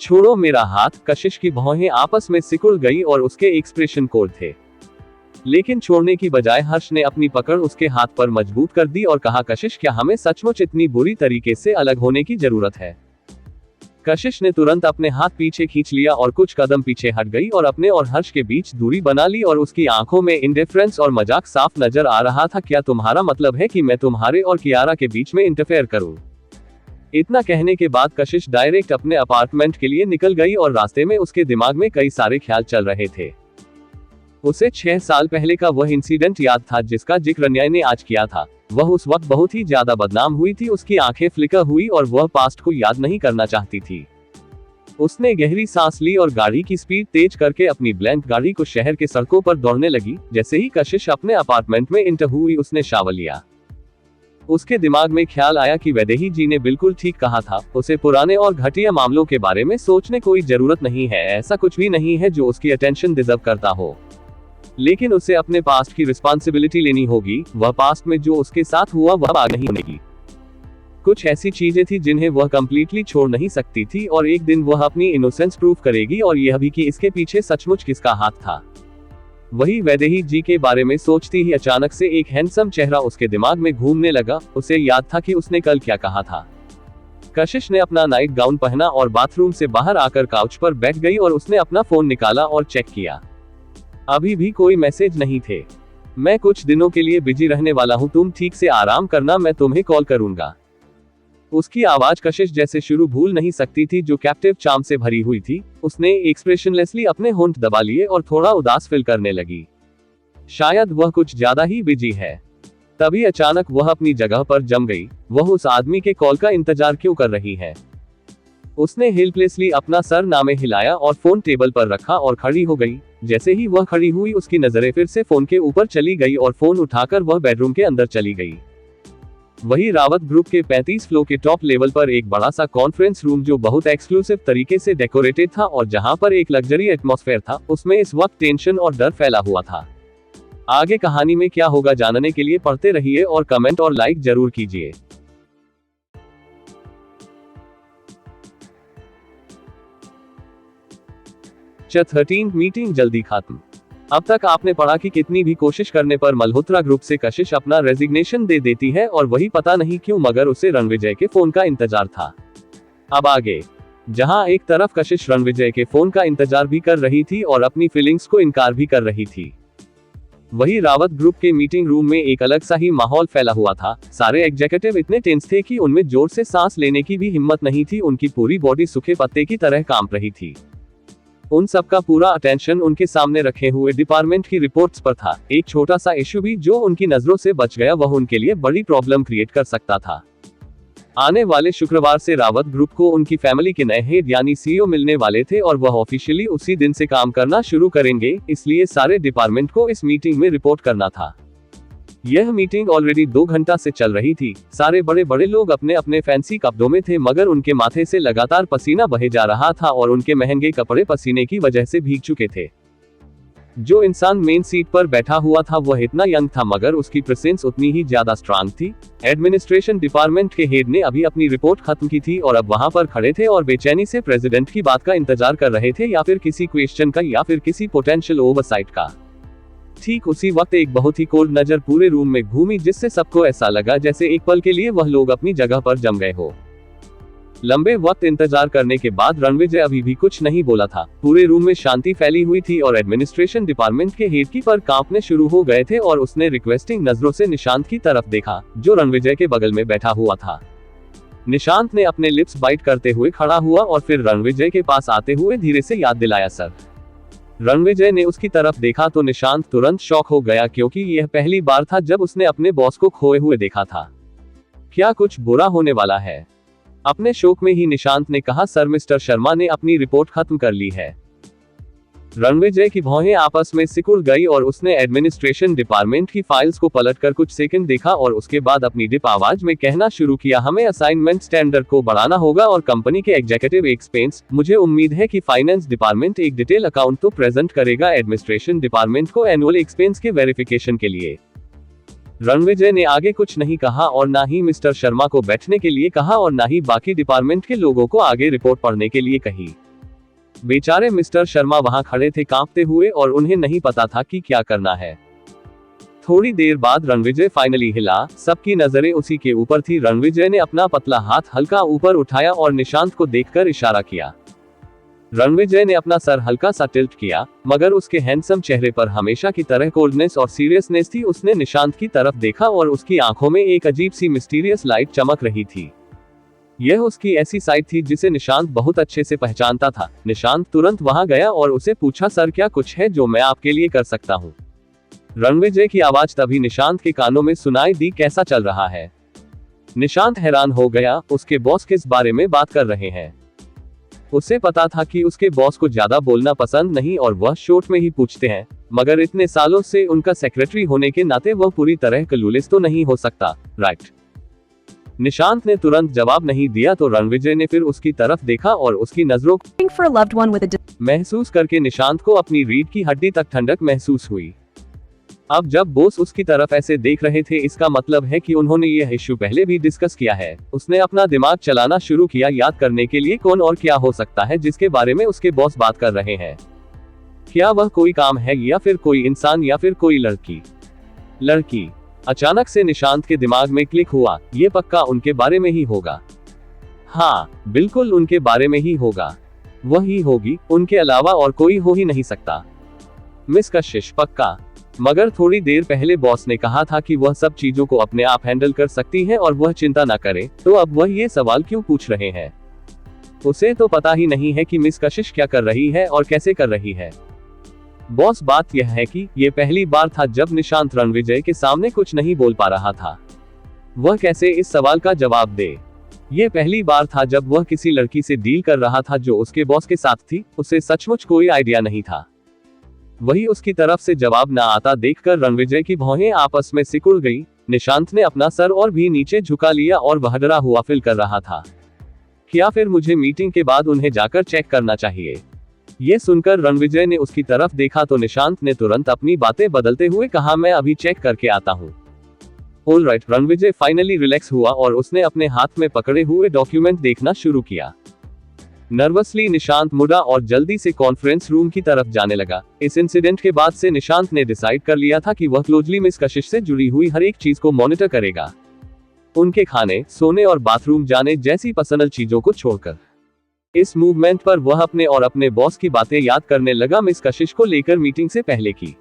छोड़ो मेरा हाथ। कशिश की भौहें आपस में सिकुड़ गई और उसके एक्सप्रेशन कोल्ड थे, लेकिन छोड़ने की बजाय हर्ष ने अपनी पकड़ उसके हाथ पर मजबूत कर दी और कहा, कशिश, क्या हमें सचमुच इतनी बुरी तरीके से अलग होने की जरूरत है? कशिश ने तुरंत अपने हाथ पीछे खींच लिया और कुछ कदम पीछे हट गई और अपने और हर्ष के बीच दूरी बना ली और उसकी आंखों में इंडिफरेंस और मजाक साफ नजर आ रहा था। क्या तुम्हारा मतलब है कि मैं तुम्हारे और कियारा के बीच में इंटरफेयर करूं? इतना कहने के बाद कशिश डायरेक्ट अपने अपार्टमेंट के लिए निकल गई और रास्ते में उसके दिमाग में कई सारे ख्याल चल रहे थे। उसे 6 साल पहले का वह इंसिडेंट याद था जिसका जिक्र न्याय ने आज किया था। वह उस वक्त बहुत ही ज्यादा बदनाम हुई थी। उसकी आंखें फ्लिकर हुई और वह पास्ट को याद नहीं करना चाहती थी। उसने गहरी सांस ली और गाड़ी की स्पीड तेज करके अपनी ब्लैंक गाड़ी को शहर के सड़कों पर दौड़ने लगी। जैसे ही कशिश अपने अपार्टमेंट में इंटर हुई उसने शावर लिया। उसके दिमाग में ख्याल आया कि वैदेही जी ने बिल्कुल ठीक कहा था, उसे पुराने और घटिया मामलों के बारे में सोचने कोई जरूरत नहीं है, ऐसा कुछ भी नहीं है जो उसकी अटेंशन डिजर्व करता हो। लेकिन उसे अपने पास्ट की रिस्पॉन्सिबिलिटी लेनी होगी, वह पास्ट में जो उसके साथ हुआ वह आगे नहीं होगी। कुछ ऐसी चीजें थी जिन्हें वह कंप्लीटली छोड़ नहीं सकती थी और एक दिन वह अपनी इनोसेंस प्रूव करेगी और यह भी कि इसके पीछे सचमुच किसका हाथ था। वही वैदेही जी के बारे में सोचती ही अचानक से एक हैंडसम चेहरा उसके दिमाग में घूमने लगा। उसे याद था कि उसने कल क्या कहा था। कशिश ने अपना नाइट गाउन पहना और बाथरूम से बाहर आकर काउच पर बैठ गई और उसने अपना फोन निकाला और चेक किया। अभी भी कोई मैसेज नहीं थे। मैं कुछ दिनों के लिए बिजी रहने वाला हूँ, तुम ठीक से आराम करना, मैं तुम्हें कॉल करूंगा। उसकी आवाज कशिश जैसे शुरू भूल नहीं सकती थी, जो कैप्टिव चार्म से भरी हुई थी। उसने एक्सप्रेशनलेसली अपने होंठ दबा लिए और थोड़ा उदास फील करने लगी। शायद वह कुछ ज्यादा ही बिजी है। तभी अचानक वह अपनी जगह पर जम गई। वह उस आदमी के कॉल का इंतजार क्यों कर रही है? उसने हेल्पलेसली अपना सर नामे हिलाया और फोन टेबल पर रखा और खड़ी हो गई। जैसे ही वह खड़ी हुई, उसकी नजरें फिर से फोन के ऊपर चली गई और फोन उठाकर वह बेडरूम के अंदर चली गई। वही रावत ग्रुप के 35 फ्लोर के टॉप लेवल पर एक बड़ा सा कॉन्फ्रेंस रूम, जो बहुत एक्सक्लूसिव तरीके से डेकोरेटेड था और जहां पर एक लग्जरी एटमॉस्फेयर था, उसमें इस वक्त टेंशन और डर फैला हुआ था। आगे कहानी में क्या होगा जानने के लिए पढ़ते रहिए और कमेंट और लाइक जरूर कीजिए। च13 मीटिंग जल्दी खत्म। अब तक आपने पढ़ा कि कितनी भी कोशिश करने पर मल्होत्रा ग्रुप से कशिश अपना रेजिग्नेशन दे देती है और वही पता नहीं क्यों मगर उसे रणविजय के फोन का इंतजार था। अब आगे, जहां एक तरफ कशिश रणविजय के फोन का इंतजार भी कर रही थी और अपनी फीलिंग्स को इनकार भी कर रही थी, वही रावत ग्रुप के मीटिंग रूम में एक अलग सा ही माहौल फैला हुआ था। सारे एग्जीक्यूटिव इतने टेंस थे कि उनमें जोर से सांस लेने की भी हिम्मत नहीं थी। उनकी पूरी बॉडी सूखे पत्ते की तरह कांप रही थी। उन सबका पूरा अटेंशन उनके सामने रखे हुए डिपार्टमेंट की रिपोर्ट्स पर था। एक छोटा सा इश्यू भी जो उनकी नजरों से बच गया, वह उनके लिए बड़ी प्रॉब्लम क्रिएट कर सकता था। आने वाले शुक्रवार से रावत ग्रुप को उनकी फैमिली के नए हेड यानी सीईओ मिलने वाले थे और वह ऑफिशियली उसी दिन से काम करना शुरू करेंगे, इसलिए सारे डिपार्टमेंट को इस मीटिंग में रिपोर्ट करना था। यह मीटिंग ऑलरेडी 2 घंटा से चल रही थी। सारे बड़े बड़े लोग अपने अपने फैंसी कपड़ों में थे, मगर उनके माथे से लगातार पसीना बहे जा रहा था और उनके महंगे कपड़े पसीने की वजह से भीग चुके थे। जो इंसान मेन सीट पर बैठा हुआ था वह इतना यंग था, मगर उसकी प्रेजेंस उतनी ही ज्यादा स्ट्रांग थी। एडमिनिस्ट्रेशन डिपार्टमेंट के हेड ने अभी अपनी रिपोर्ट खत्म की थी और अब वहां पर खड़े थे और बेचैनी से प्रेसिडेंट की बात का इंतजार कर रहे थे, या फिर किसी क्वेश्चन का, या फिर किसी पोटेंशियल ओवरसाइट का। ठीक उसी वक्त एक बहुत ही कोल्ड नजर पूरे रूम में घूमी, जिससे सबको ऐसा लगा जैसे एक पल के लिए वह लोग अपनी जगह पर जम गए हो। लंबे वक्त इंतजार करने के बाद रणविजय अभी भी कुछ नहीं बोला था। पूरे रूम में शांति फैली हुई थी और एडमिनिस्ट्रेशन डिपार्टमेंट के हेड की पर कांपने शुरू हो गए थे और उसने रिक्वेस्टिंग नजरों से निशांत की तरफ देखा, जो रणविजय के बगल में बैठा हुआ था। निशांत ने अपने लिप्स बाइट करते हुए खड़ा हुआ और फिर रणविजय के पास आते हुए धीरे से याद दिलाया, सर। रणविजय ने उसकी तरफ देखा तो निशांत तुरंत शॉक हो गया, क्योंकि यह पहली बार था जब उसने अपने बॉस को खोए हुए देखा था। क्या कुछ बुरा होने वाला है? अपने शोक में ही निशांत ने कहा, सर मिस्टर शर्मा ने अपनी रिपोर्ट खत्म कर ली है। रणविजय की भौहें आपस में सिकुड़ गई और उसने एडमिनिस्ट्रेशन डिपार्टमेंट की फाइल्स को पलटकर कुछ सेकंड देखा और उसके बाद अपनी डिप आवाज में कहना शुरू किया, हमें असाइनमेंट स्टैंडर्ड को बढ़ाना होगा और कंपनी के एग्जीक्यूटिव एक्सपेंस। मुझे उम्मीद है कि फाइनेंस डिपार्टमेंट एक डिटेल अकाउंट तो प्रेजेंट करेगा एडमिनिस्ट्रेशन डिपार्टमेंट को एनुअल एक्सपेंस के वेरिफिकेशन के लिए। रणविजय ने आगे कुछ नहीं कहा और ना ही मिस्टर शर्मा को बैठने के लिए कहा और ना ही बाकी डिपार्टमेंट के लोगों को आगे रिपोर्ट पढ़ने के लिए कही। बेचारे मिस्टर शर्मा वहां खड़े थे कांपते हुए और उन्हें नहीं पता था कि क्या करना है। थोड़ी देर बाद रणविजय फाइनली हिला। सबकी नजरें उसी के ऊपर थी। रणविजय ने अपना पतला हाथ हल्का ऊपर उठाया और निशांत को देखकर इशारा किया। रणविजय ने अपना सर हल्का सा टिल्ट किया, मगर उसके हैंडसम चेहरे पर हमेशा की तरह कोल्डनेस और सीरियसनेस थी। उसने निशांत की तरफ देखा और उसकी आंखों में एक अजीब सी मिस्टीरियस लाइट चमक रही थी। यह उसकी ऐसी साइड थी जिसे निशांत बहुत अच्छे से पहचानता था। निशांत तुरंत वहां गया और उसे पूछा, सर क्या कुछ है जो मैं आपके लिए कर सकता हूं? रणविजय की आवाज तभी निशांत के कानों में सुनाई दी, कैसा चल रहा है? निशांत हैरान हो गया, उसके बॉस किस बारे में बात कर रहे हैं? उसे पता था कि उसके बॉस को ज्यादा बोलना पसंद नहीं और वह शॉर्ट में ही पूछते हैं, मगर इतने सालों से उनका सेक्रेटरी होने के नाते वह पूरी तरह क्लूलेस तो नहीं हो सकता, राइट? निशांत ने तुरंत जवाब नहीं दिया तो रणविजय ने फिर उसकी तरफ देखा और उसकी नजरों for a loved one with a महसूस करके निशांत को अपनी रीढ़ की हड्डी तक ठंडक महसूस हुई। अब जब बॉस उसकी तरफ ऐसे देख रहे थे इसका मतलब है कि उन्होंने यह इश्यू पहले भी डिस्कस किया है। उसने अपना दिमाग चलाना शुरू किया याद करने के लिए कौन और क्या हो सकता है जिसके बारे में उसके बॉस बात कर रहे हैं। क्या वह कोई काम है या फिर कोई इंसान या फिर कोई लड़की। अचानक से निशांत के दिमाग में क्लिक हुआ, ये पक्का उनके बारे में ही होगा। हाँ, बिल्कुल उनके बारे में ही होगा। वही होगी, उनके अलावा और कोई हो ही नहीं सकता। मिस कशिश पक्का। मगर थोड़ी देर पहले बॉस ने कहा था कि वह सब चीजों को अपने आप हैंडल कर सकती है और वह चिंता न करे, तो अब वह ये सवाल क्यों पूछ रहे हैं? उसे तो पता ही नहीं है कि मिस कशिश क्या कर रही है और कैसे कर रही है। बॉस, बात यह है कि ये पहली बार था जब निशांत रणविजय के सामने कुछ नहीं बोल पा रहा था। वह कैसे इस सवाल का जवाब दे? ये पहली बार था जब वह किसी लड़की से डील कर रहा था जो उसके बॉस के साथ थी। उसे सचमुच कोई आइडिया नहीं था। वही उसकी तरफ से जवाब न आता देखकर रणविजय की भौहें आपस में सिकुड़ गई। निशांत ने अपना सर और भी नीचे झुका लिया और वह डरा हुआ फील कर रहा था। क्या फिर मुझे मीटिंग के बाद उन्हें जाकर चेक करना चाहिए? ये सुनकर रणविजय ने उसकी तरफ देखा तो निशांत ने तुरंत अपनी बातें बदलते हुए कहा, मैं अभी चेक करके आता हूँ। ऑलराइट। रणविजय फाइनली रिलैक्स हुआ और उसने अपने हाथ में पकड़े हुए डॉक्यूमेंट देखना शुरू किया। नर्वसली निशांत मुड़ा और जल्दी से कॉन्फ्रेंस रूम की तरफ जाने लगा। इस इंसिडेंट के बाद से निशांत ने डिसाइड कर लिया था कि वह क्लोजली मिस कशिश से जुड़ी हुई हर एक चीज को मॉनिटर करेगा। उनके खाने, सोने और बाथरूम जाने जैसी पर्सनल चीजों को छोड़कर। इस मूवमेंट पर वह अपने और अपने बॉस की बातें याद करने लगा। मिस कशिश को लेकर मीटिंग से पहले की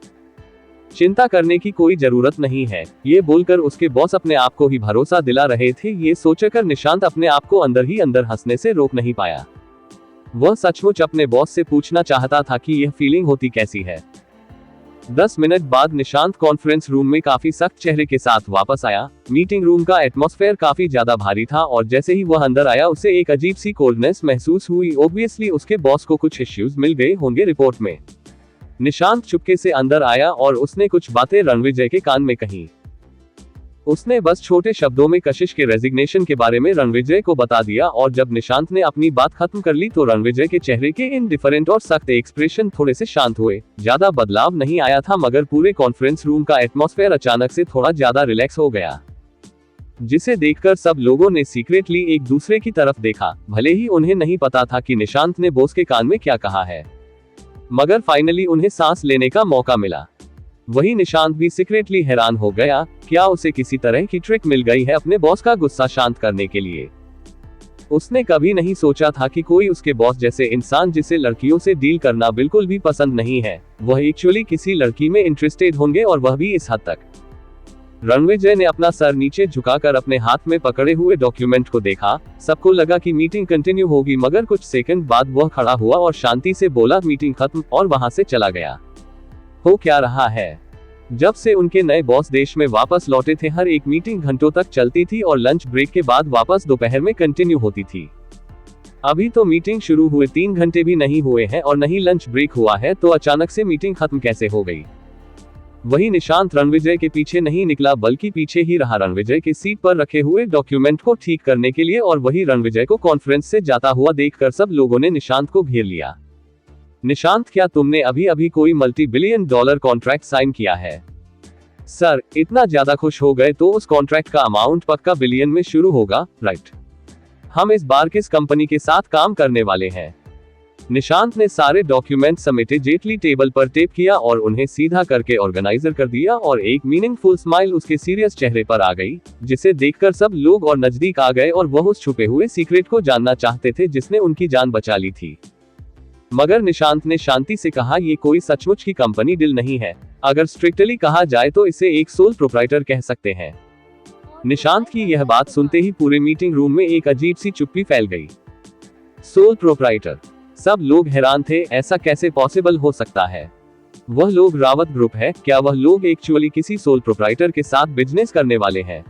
चिंता करने की कोई जरूरत नहीं है, ये बोलकर उसके बॉस अपने आप को ही भरोसा दिला रहे थे। ये सोचकर निशांत अपने आप को अंदर ही अंदर हंसने से रोक नहीं पाया। वह सचमुच अपने बॉस से पूछना चाहता था कि यह फीलिंग होती कैसी है। 10 मिनट बाद निशांत कॉन्फ्रेंस रूम में काफी सख्त चेहरे के साथ वापस आया। मीटिंग रूम का एटमॉस्फेयर काफी ज्यादा भारी था और जैसे ही वह अंदर आया उसे एक अजीब सी कोल्डनेस महसूस हुई। ऑब्वियसली उसके बॉस को कुछ इश्यूज मिल गए होंगे रिपोर्ट में। निशांत चुपके से अंदर आया और उसने कुछ बातें रणविजय के कान में कही। उसने बस छोटे शब्दों में कशिश के रेजिग्नेशन के बारे में रणविजय को बता दिया और जब निशांत ने अपनी बात खत्म कर ली तो रणविजय के चेहरे के इनडिफरेंट और सख्त एक्सप्रेशन थोड़े से शांत हुए। ज्यादा बदलाव नहीं आया था मगर पूरे कॉन्फ्रेंस रूम का एटमॉस्फेयर अचानक से थोड़ा ज्यादा रिलैक्स हो गया, जिसे देखकर सब लोगों ने सीक्रेटली एक दूसरे की तरफ देखा। भले ही उन्हें नहीं पता था कि निशांत ने बॉस के कान में क्या कहा है, मगर फाइनली उन्हें सांस लेने का मौका मिला। वही निशांत भी सीक्रेटली हैरान हो गया। क्या उसे किसी तरह की ट्रिक मिल गई है अपने बॉस का गुस्सा शांत करने के लिए? उसने कभी नहीं सोचा था कि कोई उसके बॉस जैसे इंसान जिसे लड़कियों से डील करना बिल्कुल भी पसंद नहीं है, वह एक्चुअली किसी लड़की में इंटरेस्टेड होंगे और वह भी इस हद तक। रणविजय ने अपना सर नीचे झुकाकर अपने हाथ में पकड़े हुए डॉक्यूमेंट को देखा। सबको लगा कि मीटिंग कंटिन्यू होगी मगर कुछ सेकंड बाद वह खड़ा हुआ और शांति से बोला, मीटिंग खत्म, और वहां से चला गया। हो क्या रहा है? जब से उनके नए बॉस देश में वापस लौटे थे हर एक मीटिंग घंटों तक चलती थी और लंच ब्रेक के बाद वापस दोपहर में कंटिन्यू होती थी। अभी तो मीटिंग शुरू हुए 3 घंटे भी नहीं हुए हैं और नहीं लंच ब्रेक हुआ है, तो अचानक से मीटिंग खत्म कैसे हो गई? वही निशांत रणविजय के पीछे नहीं निकला बल्कि पीछे ही रहा रणविजय के सीट पर रखे हुए डॉक्यूमेंट को ठीक करने के लिए, और वही रणविजय को कॉन्फ्रेंस से जाता हुआ देखकर सब लोगों ने निशांत को घेर लिया। निशांत, क्या तुमने अभी अभी कोई $multi-billion कॉन्ट्रैक्ट साइन किया है? सर, इतना ज्यादा खुश हो गए तो उस कॉन्ट्रैक्ट का अमाउंट पक्का बिलियन में शुरू होगा, राइट? हम इस बार किस कंपनी के साथ काम करने वाले हैं? निशांत ने सारे डॉक्यूमेंट समेटे जेटली टेबल पर टेप किया और उन्हें सीधा करके ऑर्गेनाइजर कर दिया और एक मीनिंगफुल स्माइल उसके सीरियस चेहरे पर आ गई, जिसे देखकर सब लोग और नजदीक आ गए और वह उस छुपे हुए सीक्रेट को जानना चाहते थे जिसने उनकी जान बचा ली थी। मगर निशांत ने शांति से कहा, ये कोई सचमुच की कंपनी डील नहीं है। अगर स्ट्रिक्टली कहा जाए तो इसे एक सोल प्रोप्राइटर कह सकते हैं। निशांत की यह बात सुनते ही पूरे मीटिंग रूम में एक अजीब सी चुप्पी फैल गई। Sole proprietor? सब लोग हैरान थे, ऐसा कैसे पॉसिबल हो सकता है? वह लोग रावत ग्रुप है क्या? वह लोग एक्चुअली किसी सोल प्रोप्राइटर के साथ बिजनेस करने वाले हैं?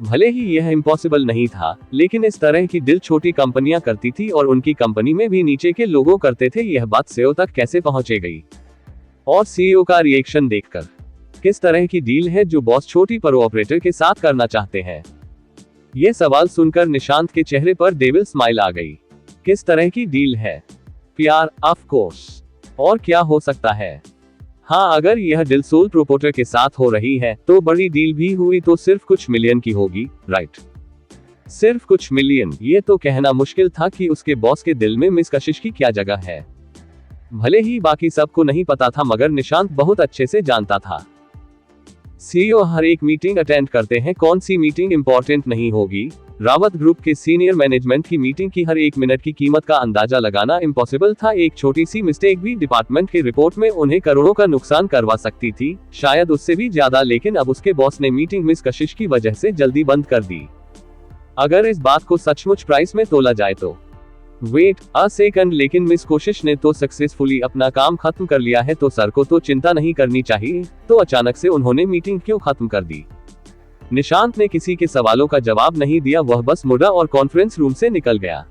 भले ही यह इम्पॉसिबल नहीं था, लेकिन इस तरह की डील छोटी कंपनियां करती थी और उनकी कंपनी में भी नीचे के लोगों करते थे। यह बात सीईओ तक कैसे पहुंचे गई? और सीईओ का रिएक्शन देखकर, किस तरह की डील है जो बॉस छोटी पर ऑपरेटर के साथ करना चाहते हैं? ये सवाल सुनकर निशांत के चेहरे पर डेविल स्माइल आ गई। किस तरह की डील है? प्यार, ऑफ कोर्स। और क्या हो सकता है? हाँ, अगर यह डील सोल प्रोपोटर के साथ हो रही है तो बड़ी डील भी हुई तो सिर्फ कुछ मिलियन की होगी, राइट? सिर्फ कुछ मिलियन, ये तो कहना मुश्किल था कि उसके बॉस के दिल में मिस कशिश की क्या जगह है। भले ही बाकी सबको नहीं पता था, मगर निशांत बहुत अच्छे से जानता था। सीईओ हर एक मीटिंग अटेंड करते हैं, कौन सी मीटिंग इंपॉर्टेंट नहीं होगी। रावत ग्रुप के सीनियर मैनेजमेंट की मीटिंग की हर एक मिनट की कीमत का अंदाजा लगाना इम्पॉसिबल था। एक छोटी सी मिस्टेक भी डिपार्टमेंट की रिपोर्ट में उन्हें करोड़ों का नुकसान करवा सकती थी, शायद उससे भी ज्यादा। लेकिन अब उसके बॉस ने मीटिंग मिस कशिश की वजह से जल्दी बंद कर दी। अगर इस बात को सचमुच प्राइस में तोला जाए तो वेट अ सेकंड, लेकिन मिस कोशिश ने तो सक्सेसफुली अपना काम खत्म कर लिया है, तो सर को तो चिंता नहीं करनी चाहिए। तो अचानक से उन्होंने मीटिंग क्यों खत्म कर दी? निशांत ने किसी के सवालों का जवाब नहीं दिया, वह बस मुड़ा और कॉन्फ्रेंस रूम से निकल गया।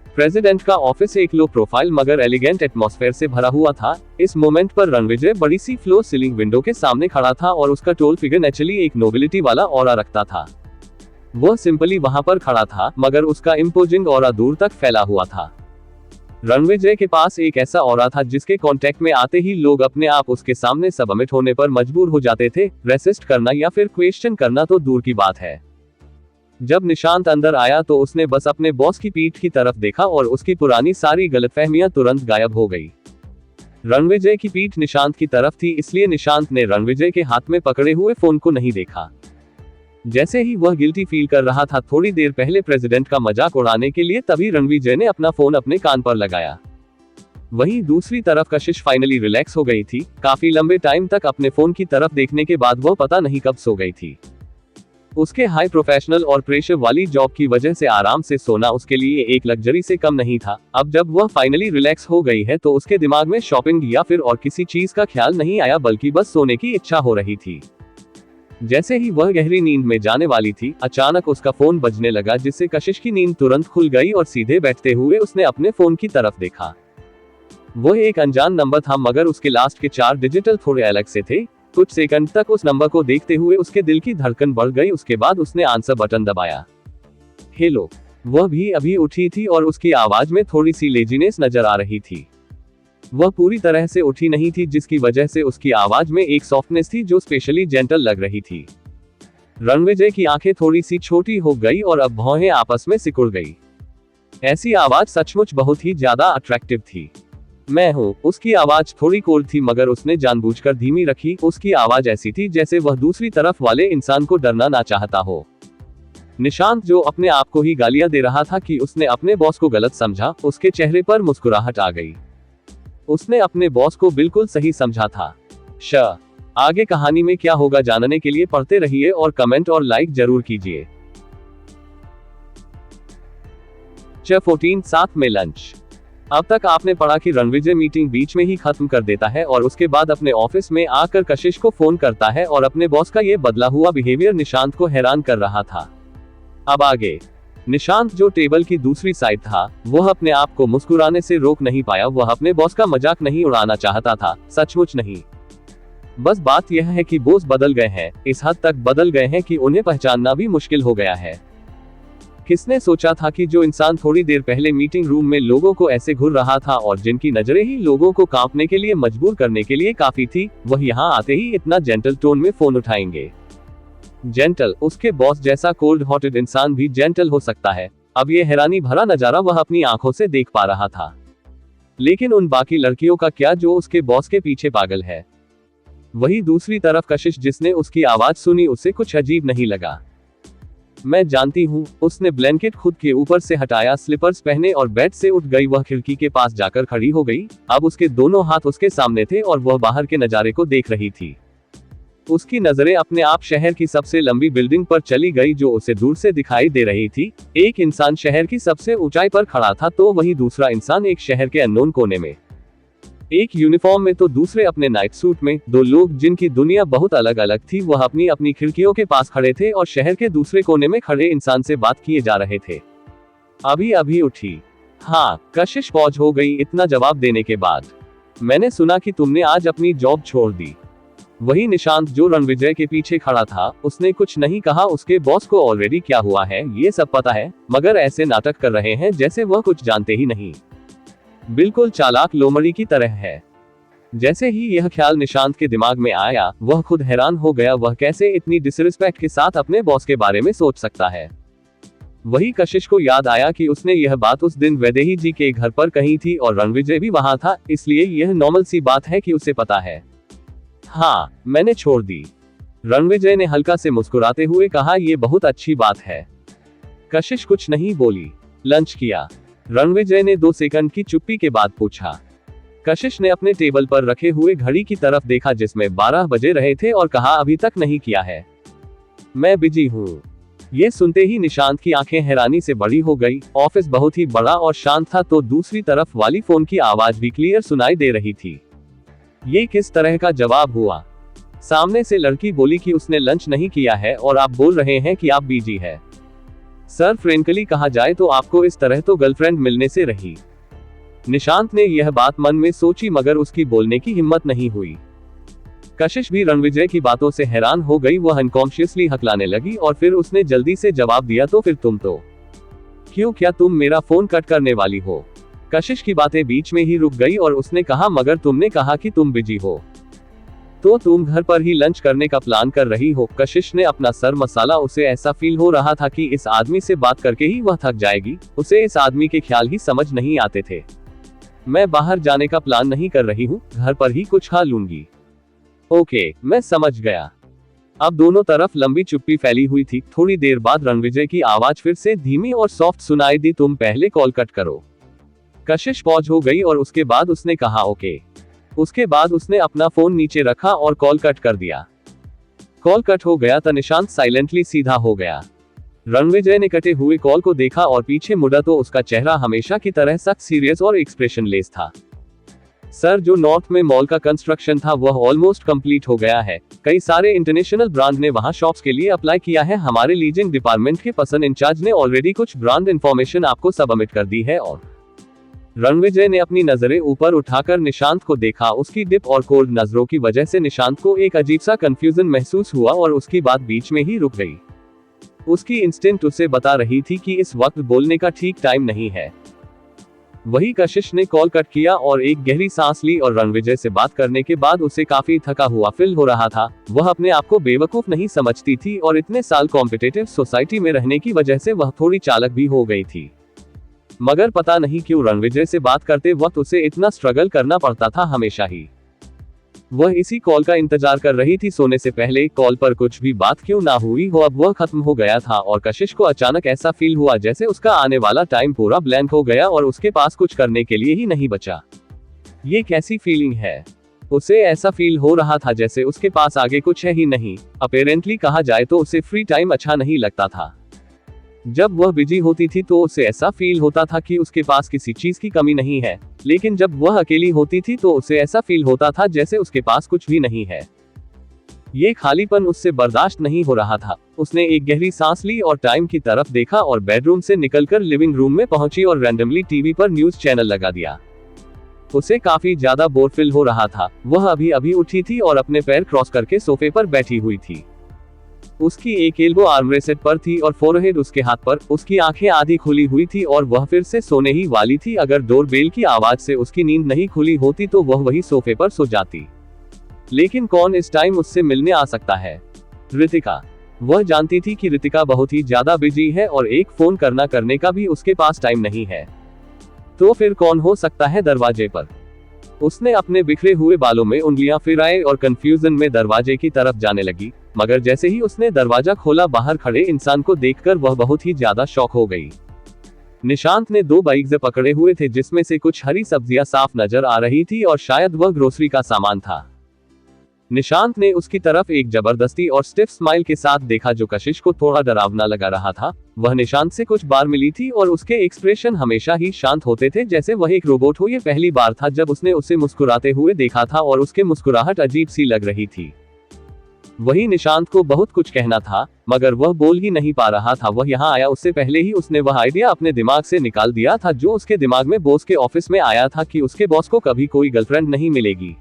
प्रेसिडेंट का ऑफिस एक लो प्रोफाइल मगर एलिगेंट एटमॉस्फेयर से भरा हुआ था। इस मोमेंट पर रणविजय बड़ी सी फ्लोर सीलिंग विंडो के सामने खड़ा था और उसका टोल फिगर नेचुरली एक नोबिलिटी वाला ऑरा रखता था। वह सिंपली वहां पर खड़ा था, मगर उसका इम्पोजिंग ऑरा दूर तक फैला हुआ था। रणविजय के पास एक ऐसा ऑरा था जिसके कांटेक्ट में आते ही लोग अपने आप उसके सामने सबमिट होने पर मजबूर हो जाते थे। रेसिस्ट करना या फिर क्वेश्चन करना तो दूर की बात है। जब निशांत अंदर आया तो उसने बस अपने बॉस की पीठ की तरफ देखा और उसकी पुरानी सारी गलतफहमियां तुरंत गायब हो गई। रणविजय की पीठ निशांत की तरफ थी, इसलिए निशांत ने रणविजय के हाथ में पकड़े हुए फोन को नहीं देखा। जैसे ही वह गिल्टी फील कर रहा था थोड़ी देर पहले प्रेसिडेंट का मजाक उड़ाने के लिए, तभी रणविजय ने अपना फोन अपने कान पर लगाया। वहीं दूसरी तरफ कशिश फाइनली रिलैक्स हो गई थी। काफी लंबे टाइम तक अपने फोन की तरफ देखने के बाद वह पता नहीं कब सो गई थी। उसके हाई प्रोफेशनल और प्रेशर वाली जॉब की वजह से आराम से सोना उसके लिए एक लग्जरी से कम नहीं था। अब जब वह फाइनली रिलैक्स हो गई है तो उसके दिमाग में शॉपिंग या फिर और किसी चीज का ख्याल नहीं आया, बल्कि बस सोने की इच्छा हो रही थी। जैसे ही वह गहरी नींद में जाने वाली थी, अचानक उसका फोन बजने लगा, जिससे कशिश की नींद तुरंत खुल गई और सीधे बैठते हुए उसने अपने फोन की तरफ देखा। वह एक अनजान नंबर था, मगर उसके लास्ट के 4 डिजिटल थोड़े अलग से थे। कुछ सेकंड तक उस नंबर को देखते हुए उसके दिल की धड़कन बढ़ गई। उसके बाद उसने आंसर बटन दबाया। हेलो। वह भी अभी उठी थी और उसकी आवाज में थोड़ी सी लेजीनेस नजर आ रही थी। वह पूरी तरह से उठी नहीं थी, जिसकी वजह से उसकी आवाज में एक सॉफ्टनेस थी जो स्पेशली जेंटल लग रही थी। रणविजय की आंखें थोड़ी सी छोटी हो गई और अब भौहें आपस में सिकुड़ गई। ऐसी आवाज सचमुच बहुत ही ज्यादा अट्रैक्टिव थी। मैं हूँ। उसकी आवाज थोड़ी कोल्ड थी, मगर उसने जानबूझकर धीमी रखी। उसकी आवाज ऐसी थी जैसे वह दूसरी तरफ वाले इंसान को डरना ना चाहता हो। निशांत, जो अपने आप को ही गालियां दे रहा था कि उसने अपने बॉस को गलत समझा, उसके चेहरे पर मुस्कुराहट आ गई। उसने अपने बॉस को बिल्कुल सही समझा था। आगे कहानी में क्या होगा जानने के लिए पढ़ते रहिए और कमेंट और लाइक जरूर कीजिए। 14 साथ में लंच। अब तक आपने पढ़ा कि रणविजय मीटिंग बीच में ही खत्म कर देता है और उसके बाद अपने ऑफिस में आकर कशिश को फोन करता है और अपने बॉस का ये बदला हुआ बिहेवियर निशांत को हैरान कर रहा था। अब आगे निशांत, जो टेबल की दूसरी साइड था, वह अपने आप को मुस्कुराने से रोक नहीं पाया। वह अपने बॉस का मजाक नहीं उड़ाना चाहता था, सचमुच नहीं। बस बात यह है कि बॉस बदल गए हैं, इस हद तक बदल गए हैं कि उन्हें पहचानना भी मुश्किल हो गया है। किसने सोचा था कि जो इंसान थोड़ी देर पहले मीटिंग रूम में लोगों को ऐसे घूर रहा था और जिनकी नजरें ही लोगों को कांपने के लिए मजबूर करने के लिए काफी थी, वह यहाँ आते ही इतना जेंटल टोन में फोन उठाएंगे। जेंटल, उसके बॉस जैसा कोल्ड हार्टेड इंसान भी जेंटल हो सकता है। अब ये हैरानी भरा नजारा वह अपनी आंखों से देख पा रहा था। लेकिन उन बाकी लड़कियों का क्या जो उसके बॉस के पीछे पागल है? वही दूसरी तरफ कशिश, जिसने उसकी आवाज सुनी, उसे कुछ अजीब नहीं लगा। मैं जानती हूँ। उसने ब्लैंकेट खुद के ऊपर से हटाया, स्लीपर्स पहने और बेड से उठ गई। वह खिड़की के पास जाकर खड़ी हो गई। अब उसके दोनों हाथ उसके सामने थे और वह बाहर के नजारे को देख रही थी। उसकी नजरें अपने आप शहर की सबसे लंबी बिल्डिंग पर चली गई जो उसे दूर से दिखाई दे रही थी। एक इंसान शहर की सबसे ऊंचाई पर खड़ा था तो वही दूसरा इंसान एक शहर के अननोन कोने में, एक यूनिफॉर्म में तो दूसरे अपने नाइट सूट में। 2 लोग जिनकी दुनिया बहुत अलग अलग थी, वह अपनी अपनी खिड़कियों के पास खड़े थे और शहर के दूसरे कोने में खड़े इंसान से बात किए जा रहे थे। अभी अभी उठी। हाँ, कशिश पहुंच हो गई इतना जवाब देने के बाद। मैंने सुना कि तुमने आज अपनी जॉब छोड़ दी। वही निशांत जो रणविजय के पीछे खड़ा था, उसने कुछ नहीं कहा। उसके बॉस को ऑलरेडी क्या हुआ है ये सब पता है, मगर ऐसे नाटक कर रहे हैं जैसे वह कुछ जानते ही नहीं। बिल्कुल चालाक लोमड़ी की तरह है। जैसे ही यह ख्याल निशांत के दिमाग में आया, वह खुद हैरान हो गया। वह कैसे इतनी डिसरिस्पेक्ट के साथ अपने बॉस के बारे में सोच सकता है। वही कशिश को याद आया कि उसने यह बात उस दिन वैदेही जी के घर पर कही थी और रणविजय भी वहां था, इसलिए यह नॉर्मल सी बात है कि उसे पता है। हाँ, मैंने छोड़ दी, रणविजय ने हल्का से मुस्कुराते हुए कहा। यह बहुत अच्छी बात है। कशिश कुछ नहीं बोली। लंच किया? रणविजय ने 2 सेकंड की चुप्पी के बाद पूछा। कशिश ने अपने टेबल पर रखे हुए घड़ी की तरफ देखा जिसमें 12 बजे रहे थे और कहा, अभी तक नहीं किया है, मैं बिजी हूँ। ये सुनते ही निशांत की आंखें हैरानी से बड़ी हो गई। ऑफिस बहुत ही बड़ा और शांत था, तो दूसरी तरफ वाली फोन की आवाज भी क्लियर सुनाई दे रही थी। ये किस तरह का जवाब हुआ? सामने से लड़की बोली कि उसने लंच नहीं किया है और आप बोल रहे हैं कि आप बिजी है। सर, फ्रेंकली कहा जाए तो आपको इस तरह तो गर्लफ्रेंड मिलने से रही। निशांत ने यह बात मन में सोची, मगर उसकी बोलने की हिम्मत नहीं हुई। कशिश भी रणविजय की बातों से हैरान हो गई। वह अनकॉन्शियसली हकलाने लगी और फिर उसने जल्दी से जवाब दिया, तो फिर तुम तो क्यों, क्या तुम मेरा फोन कट करने वाली हो? कशिश की बातें बीच में ही रुक गई और उसने कहा, मगर तुमने कहा कि तुम बिजी हो, तो तुम घर पर ही लंच करने का प्लान कर रही हो। कशिश ने अपना सर मसाला। उसे ऐसा फील हो रहा था कि इस आदमी से बात करके ही वह थक जाएगी। उसे इस आदमी के ख्याल ही समझ नहीं आते थे। मैं बाहर जाने का प्लान नहीं कर रही हूँ, घर पर ही कुछ खा लूंगी। ओके, मैं समझ गया। अब दोनों तरफ लंबी चुप्पी फैली हुई थी। थोड़ी देर बाद रणविजय की आवाज फिर से धीमी और सॉफ्ट सुनाई दी, तुम पहले कॉल कट करो। कशिश पॉज हो गई और उसके बाद उसने कहा, ओके। उसके बाद उसने अपना फोन नीचे रखा और कॉल कट कर दिया। कॉल कट हो गया तो निशांत साइलेंटली सीधा हो गया। रणविजय ने कटे हुए कॉल को देखा और पीछे मुड़ा तो उसका चेहरा हमेशा की तरह सख्त, सीरियस और एक्सप्रेशनलेस था। सर, जो नॉर्थ में मॉल का कंस्ट्रक्शन था वह ऑलमोस्ट कंप्लीट हो गया है। कई सारे इंटरनेशनल ब्रांड ने वहां शॉप्स के लिए अप्लाई किया है। हमारे लीजिंग डिपार्टमेंट के पर्सन इंचार्ज ने ऑलरेडी कुछ ब्रांड इंफॉर्मेशन आपको सबमिट कर दी है। और रणविजय ने अपनी नजरें ऊपर उठाकर निशांत को देखा। उसकी डिप और कोल्ड नजरों की वजह से निशांत को एक अजीब सा कंफ्यूजन महसूस हुआ और उसकी बात बीच में ही रुक गई। उसकी इंस्टिंक्ट उसे बता रही थी कि इस वक्त बोलने का ठीक टाइम नहीं है। वही कशिश ने कॉल कट किया और एक गहरी सांस ली और रणविजय से बात करने के बाद उसे काफी थका हुआ फील हो रहा था। वह अपने आप को बेवकूफ नहीं समझती थी और इतने साल कॉम्पिटिटिव सोसाइटी में रहने की वजह से वह थोड़ी चालाक भी हो गई थी। मगर पता नहीं क्यों रणविजय से बात करते वक्त उसे इतना स्ट्रगल करना पड़ता था हमेशा ही। वह इसी कॉल का इंतजार कर रही थी। सोने से पहले कॉल पर कुछ भी बात क्यों ना हुई हो, अब वह खत्म हो गया था और कशिश को अचानक ऐसा फील हुआ जैसे उसका आने वाला टाइम पूरा ब्लैंक हो गया और उसके पास कुछ करने के लिए ही नहीं बचा। ये कैसी फीलिंग है? उसे ऐसा फील हो रहा था जैसे उसके पास आगे कुछ है ही नहीं। अपेरेंटली कहा जाए तो उसे फ्री टाइम अच्छा नहीं लगता था। जब वह बिजी होती थी तो उसे ऐसा फील होता था कि उसके पास किसी चीज की कमी नहीं है, लेकिन जब वह अकेली होती थी तो उसे ऐसा फील होता था जैसे उसके पास कुछ भी नहीं है। ये खालीपन उससे बर्दाश्त नहीं हो रहा था। उसने एक गहरी सांस ली और टाइम की तरफ देखा और बेडरूम से निकलकर लिविंग रूम में पहुंची और रैंडमली टीवी पर न्यूज चैनल लगा दिया। उसे काफी ज्यादा बोर फील हो रहा था। वह अभी अभी उठी थी और अपने पैर क्रॉस करके सोफे पर बैठी हुई थी। उसकी एक एल्बो आर्मरेस्ट पर थी और फोरहेड उसके हाथ पर। उसकी आंखें आधी खुली हुई थी और वह फिर से सोने ही वाली थी। अगर डोरबेल की आवाज से उसकी नींद नहीं खुली होती तो वह वही सोफे पर सो जाती। लेकिन कौन इस टाइम उससे मिलने आ सकता है? रितिका। वह जानती थी कि रितिका बहुत ही ज्यादा बिजी है और एक फोन करने का भी उसके पास टाइम नहीं है। तो फिर कौन हो सकता है दरवाजे पर? उसने अपने बिखरे हुए बालों में उंगलियां फिराए और कंफ्यूजन में दरवाजे की तरफ जाने लगी। मगर जैसे ही उसने दरवाजा खोला, बाहर खड़े इंसान को देखकर वह बहुत ही ज्यादा शॉक हो गई। निशांत ने 2 बाइक्स पकड़े हुए थे जिसमें से कुछ हरी सब्जियां साफ नजर आ रही थी और शायद वह ग्रोसरी का सामान था। निशांत ने उसकी तरफ एक जबरदस्ती और स्टिफ स्माइल के साथ देखा जो कशिश को थोड़ा डरावना लगा रहा था। वह निशांत से कुछ बार मिली थी और उसके एक्सप्रेशन हमेशा ही शांत होते थे जैसे वह एक रोबोट हो। ये पहली बार था जब उसने उसे मुस्कुराते हुए देखा था और उसके मुस्कुराहट अजीब सी लग रही थी। वही निशांत को बहुत कुछ कहना था मगर वह बोल ही नहीं पा रहा था। वह यहाँ आया उससे पहले ही उसने वह आइडिया अपने दिमाग से निकाल दिया था जो उसके दिमाग में बॉस के ऑफिस में आया था कि उसके बॉस को कभी कोई गर्लफ्रेंड नहीं मिलेगी।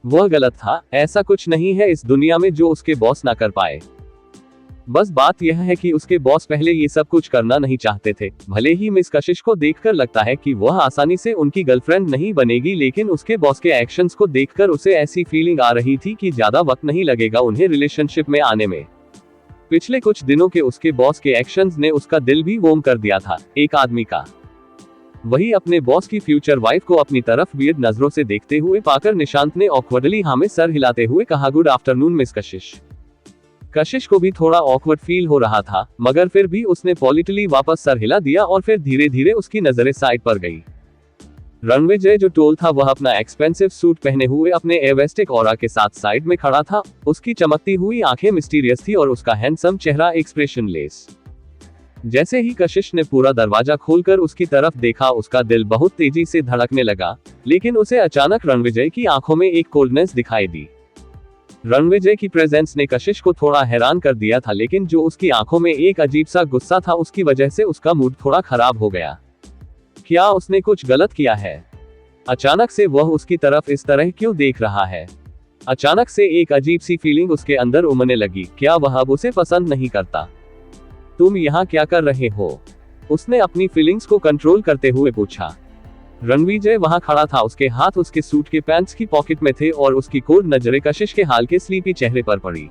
वह गलत था, ऐसा कुछ नहीं है इस दुनिया में जो उसके बॉस ना कर पाए। बस बात यह है कि उसके बॉस पहले ये सब कुछ करना नहीं चाहते थे। भले ही मिस कशिश को देखकर लगता है कि वह आसानी से उनकी गर्लफ्रेंड नहीं बनेगी, लेकिन उसके बॉस के एक्शंस को देखकर उसे ऐसी फीलिंग आ रही थी कि ज्यादा वक्त नहीं लगेगा उन्हें रिलेशनशिप में आने में। पिछले कुछ दिनों के उसके बॉस के एक्शंस ने उसका दिल भी वार्म कर दिया था, एक आदमी का। वही अपने बॉस की फ्यूचर वाइफ को अपनी तरफ वियर्ड नजरों से देखते हुए पाकर निशांत ने ऑकवर्डली हाँ में सर हिलाते हुए कहा, गुड आफ्टरनून मिस कशिश। कशिश को भी थोड़ा ऑकवर्ड फील हो रहा था, मगर फिर भी उसने पॉलिटली वापस सर हिला दिया और फिर धीरे धीरे उसकी नजरें साइड पर गई। रणविजय जो टोल था वह अपना एक्सपेंसिव सूट पहने हुए अपने एवेस्टिक ऑरा के साथ साइड में खड़ा था। उसकी चमकती हुई आंखें मिस्टीरियस थी और उसका हैंडसम चेहरा एक्सप्रेशनलेस। जैसे ही कशिश ने पूरा दरवाजा खोलकर उसकी तरफ देखा, उसका दिल बहुत तेजी से धड़कने लगा, लेकिन उसे अचानक रणविजय की आंखों में एक कोल्डनेस दिखाई दी। रणविजय की प्रेजेंस ने कशिश को थोड़ा हैरान कर दिया था, लेकिन जो उसकी आंखों में एक अजीब सा गुस्सा था, उसकी वजह से उसका मूड थोड़ा खराब हो गया। क्या उसने कुछ गलत किया है? अचानक से वह उसकी तरफ इस तरह क्यों देख रहा है? अचानक से एक अजीब सी फीलिंग उसके अंदर उमड़ने लगी। क्या वह अब उसे पसंद नहीं करता? तुम यहाँ क्या कर रहे हो? उसने अपनी फीलिंग्स को कंट्रोल करते हुए पूछा। रणविजय वहां खड़ा था, उसके हाथ उसके सूट के पैंट्स की पॉकेट में थे और उसकी कोल्ड नजरें कशिश के हाल के स्लीपी चेहरे पर पड़ी।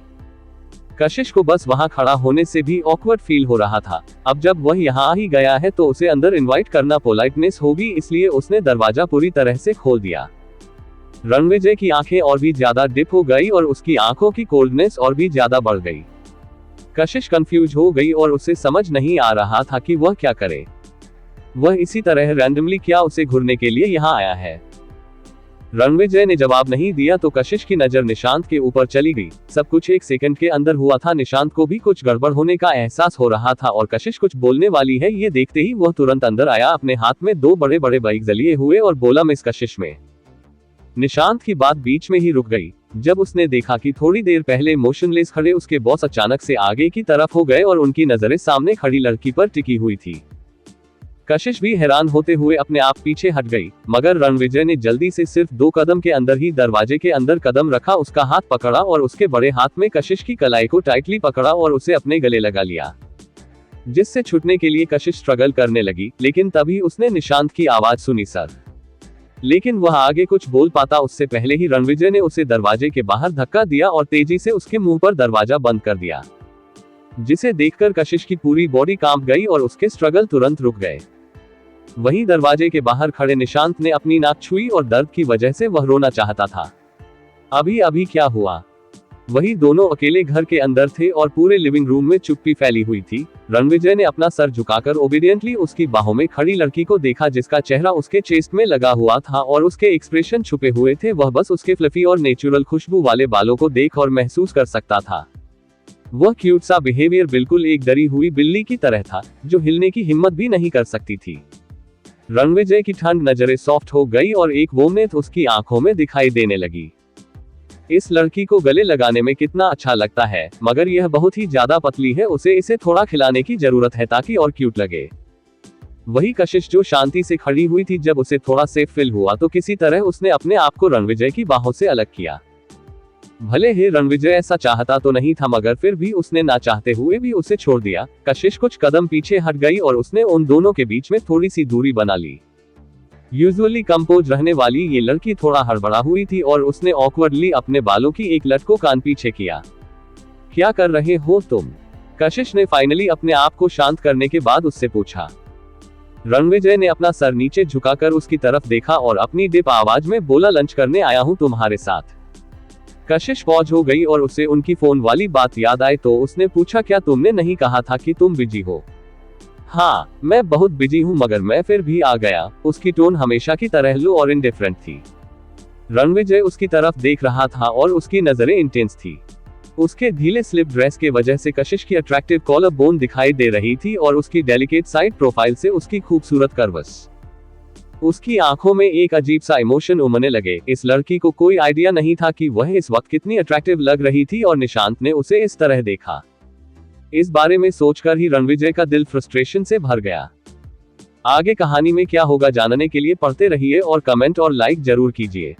कशिश को बस वहां खड़ा होने से भी ऑकवर्ड फील हो रहा था। अब जब वह यहाँ आ ही गया है तो उसे अंदर इनवाइट करना पोलाइटनेस होगी, इसलिए उसने दरवाजा पूरी तरह से खोल दिया। रणविजय की आंखें और भी ज्यादा डिप हो गई और उसकी आंखों की कोल्डनेस और भी ज्यादा बढ़ गई। कशिश कंफ्यूज हो गई और उसे समझ नहीं आ रहा था कि वह क्या करे। वह इसी तरह रैंडमली क्या उसे घूरने के लिए यहाँ आया है? रणविजय ने जवाब नहीं दिया तो कशिश की नजर निशांत के ऊपर चली गई। सब कुछ एक सेकंड के अंदर हुआ था। निशांत को भी कुछ गड़बड़ होने का एहसास हो रहा था और कशिश कुछ बोलने वाली है ये देखते ही वह तुरंत अंदर आया, अपने हाथ में 2 बड़े बड़े बाइक जलिए हुए, और बोला, मिस कशिश में। निशांत की बात बीच में ही रुक गई जब उसने देखा कि थोड़ी देर पहले मोशनलेस खड़े उसके बॉस अचानक से आगे की तरफ हो गए और उनकी नजरें सामने खड़ी लड़की पर टिकी हुई थी। कशिश भी हैरान होते हुए अपने आप पीछे हट गई, मगर रणविजय ने जल्दी से सिर्फ 2 कदम के अंदर ही दरवाजे के अंदर कदम रखा, उसका हाथ पकड़ा और उसके बड़े हाथ में कशिश की कलाई को टाइटली पकड़ा और उसे अपने गले लगा लिया, जिससे छूटने के लिए कशिश स्ट्रगल करने लगी। लेकिन तभी उसने निशांत की आवाज सुनी, सर। लेकिन वह आगे कुछ बोल पाता उससे पहले ही रणविजय ने उसे दरवाजे के बाहर धक्का दिया और तेजी से उसके मुंह पर दरवाजा बंद कर दिया, जिसे देखकर कशिश की पूरी बॉडी कांप गई और उसके स्ट्रगल तुरंत रुक गए। वहीं दरवाजे के बाहर खड़े निशांत ने अपनी नाक छुई और दर्द की वजह से वह रोना चाहता था। अभी अभी क्या हुआ? वही दोनों अकेले घर के अंदर थे और पूरे लिविंग रूम में चुप्पी फैली हुई थी। रणविजय ने अपना सर झुकाकर ओबीडियंटली उसकी बाहों में खड़ी लड़की को देखा, जिसका चेहरा उसके चेस्ट में लगा हुआ था और उसके एक्सप्रेशन छुपे हुए थे। वह बस उसके फ्लफी और नेचुरल खुशबू वाले बालों को देख और महसूस कर सकता था। वह क्यूट सा बिहेवियर बिल्कुल एक डरी हुई बिल्ली की तरह था, जो हिलने की हिम्मत भी नहीं कर सकती थी। रणविजय की ठंड नजरें सॉफ्ट हो गई और एक वोमनेस उसकी आंखों में दिखाई देने लगी। इस लड़की को गले लगाने में कितना अच्छा लगता है, मगर यह बहुत ही ज्यादा पतली है, उसे इसे थोड़ा खिलाने की जरूरत है ताकि और क्यूट लगे। वही कशिश जो शांति से खड़ी हुई थी, जब उसे थोड़ा सेफ फील हुआ तो किसी तरह उसने अपने आप को रणविजय की बाहों से अलग किया। भले ही रणविजय ऐसा चाहता तो नहीं था, मगर फिर भी उसने ना चाहते हुए भी उसे छोड़ दिया। कशिश कुछ कदम पीछे हट गई और उसने उन दोनों के बीच में थोड़ी सी दूरी बना ली। यूजुअली कंपोज रहने वाली ये लड़की थोड़ा हड़बड़ा हुई थी और उसने ऑकवर्डली अपने बालों की एक लट को कान पीछे किया। क्या कर रहे हो तुम? कशिश ने फाइनली अपने आप को शांत करने के बाद उससे पूछा। रणविजय ने अपना सर नीचे झुकाकर उसकी तरफ देखा और अपनी डिप आवाज में बोला, लंच करने आया हूं तुम्हारे साथ। कशिश पॉज हो गई और उसे उनकी फोन वाली बात याद आई तो उसने पूछा, क्या तुमने नहीं कहा था कि तुम बिजी हो? हाँ, मैं बहुत बिजी हूँ, मगर मैं फिर भी आ गया। उसकी टोन हमेशा की तरह लो और इंडिफरेंट थी। रणविजय उसकी तरफ देख रहा था और उसकी नजरें इंटेंस थी। उसके ढीले स्लिप ड्रेस के वजह से कशिश की अट्रैक्टिव कॉलर बोन दिखाई दे रही थी और उसकी डेलिकेट साइड प्रोफाइल से उसकी खूबसूरत कर्वस। उसकी आंखों में एक अजीब सा इमोशन उमड़ने लगे। इस लड़की को कोई आइडिया नहीं था कि वह इस वक्त कितनी अट्रैक्टिव लग रही थी और निशांत ने उसे इस तरह देखा। इस बारे में सोचकर ही रणविजय का दिल फ्रस्ट्रेशन से भर गया। आगे कहानी में क्या होगा जानने के लिए पढ़ते रहिए और कमेंट और लाइक जरूर कीजिए।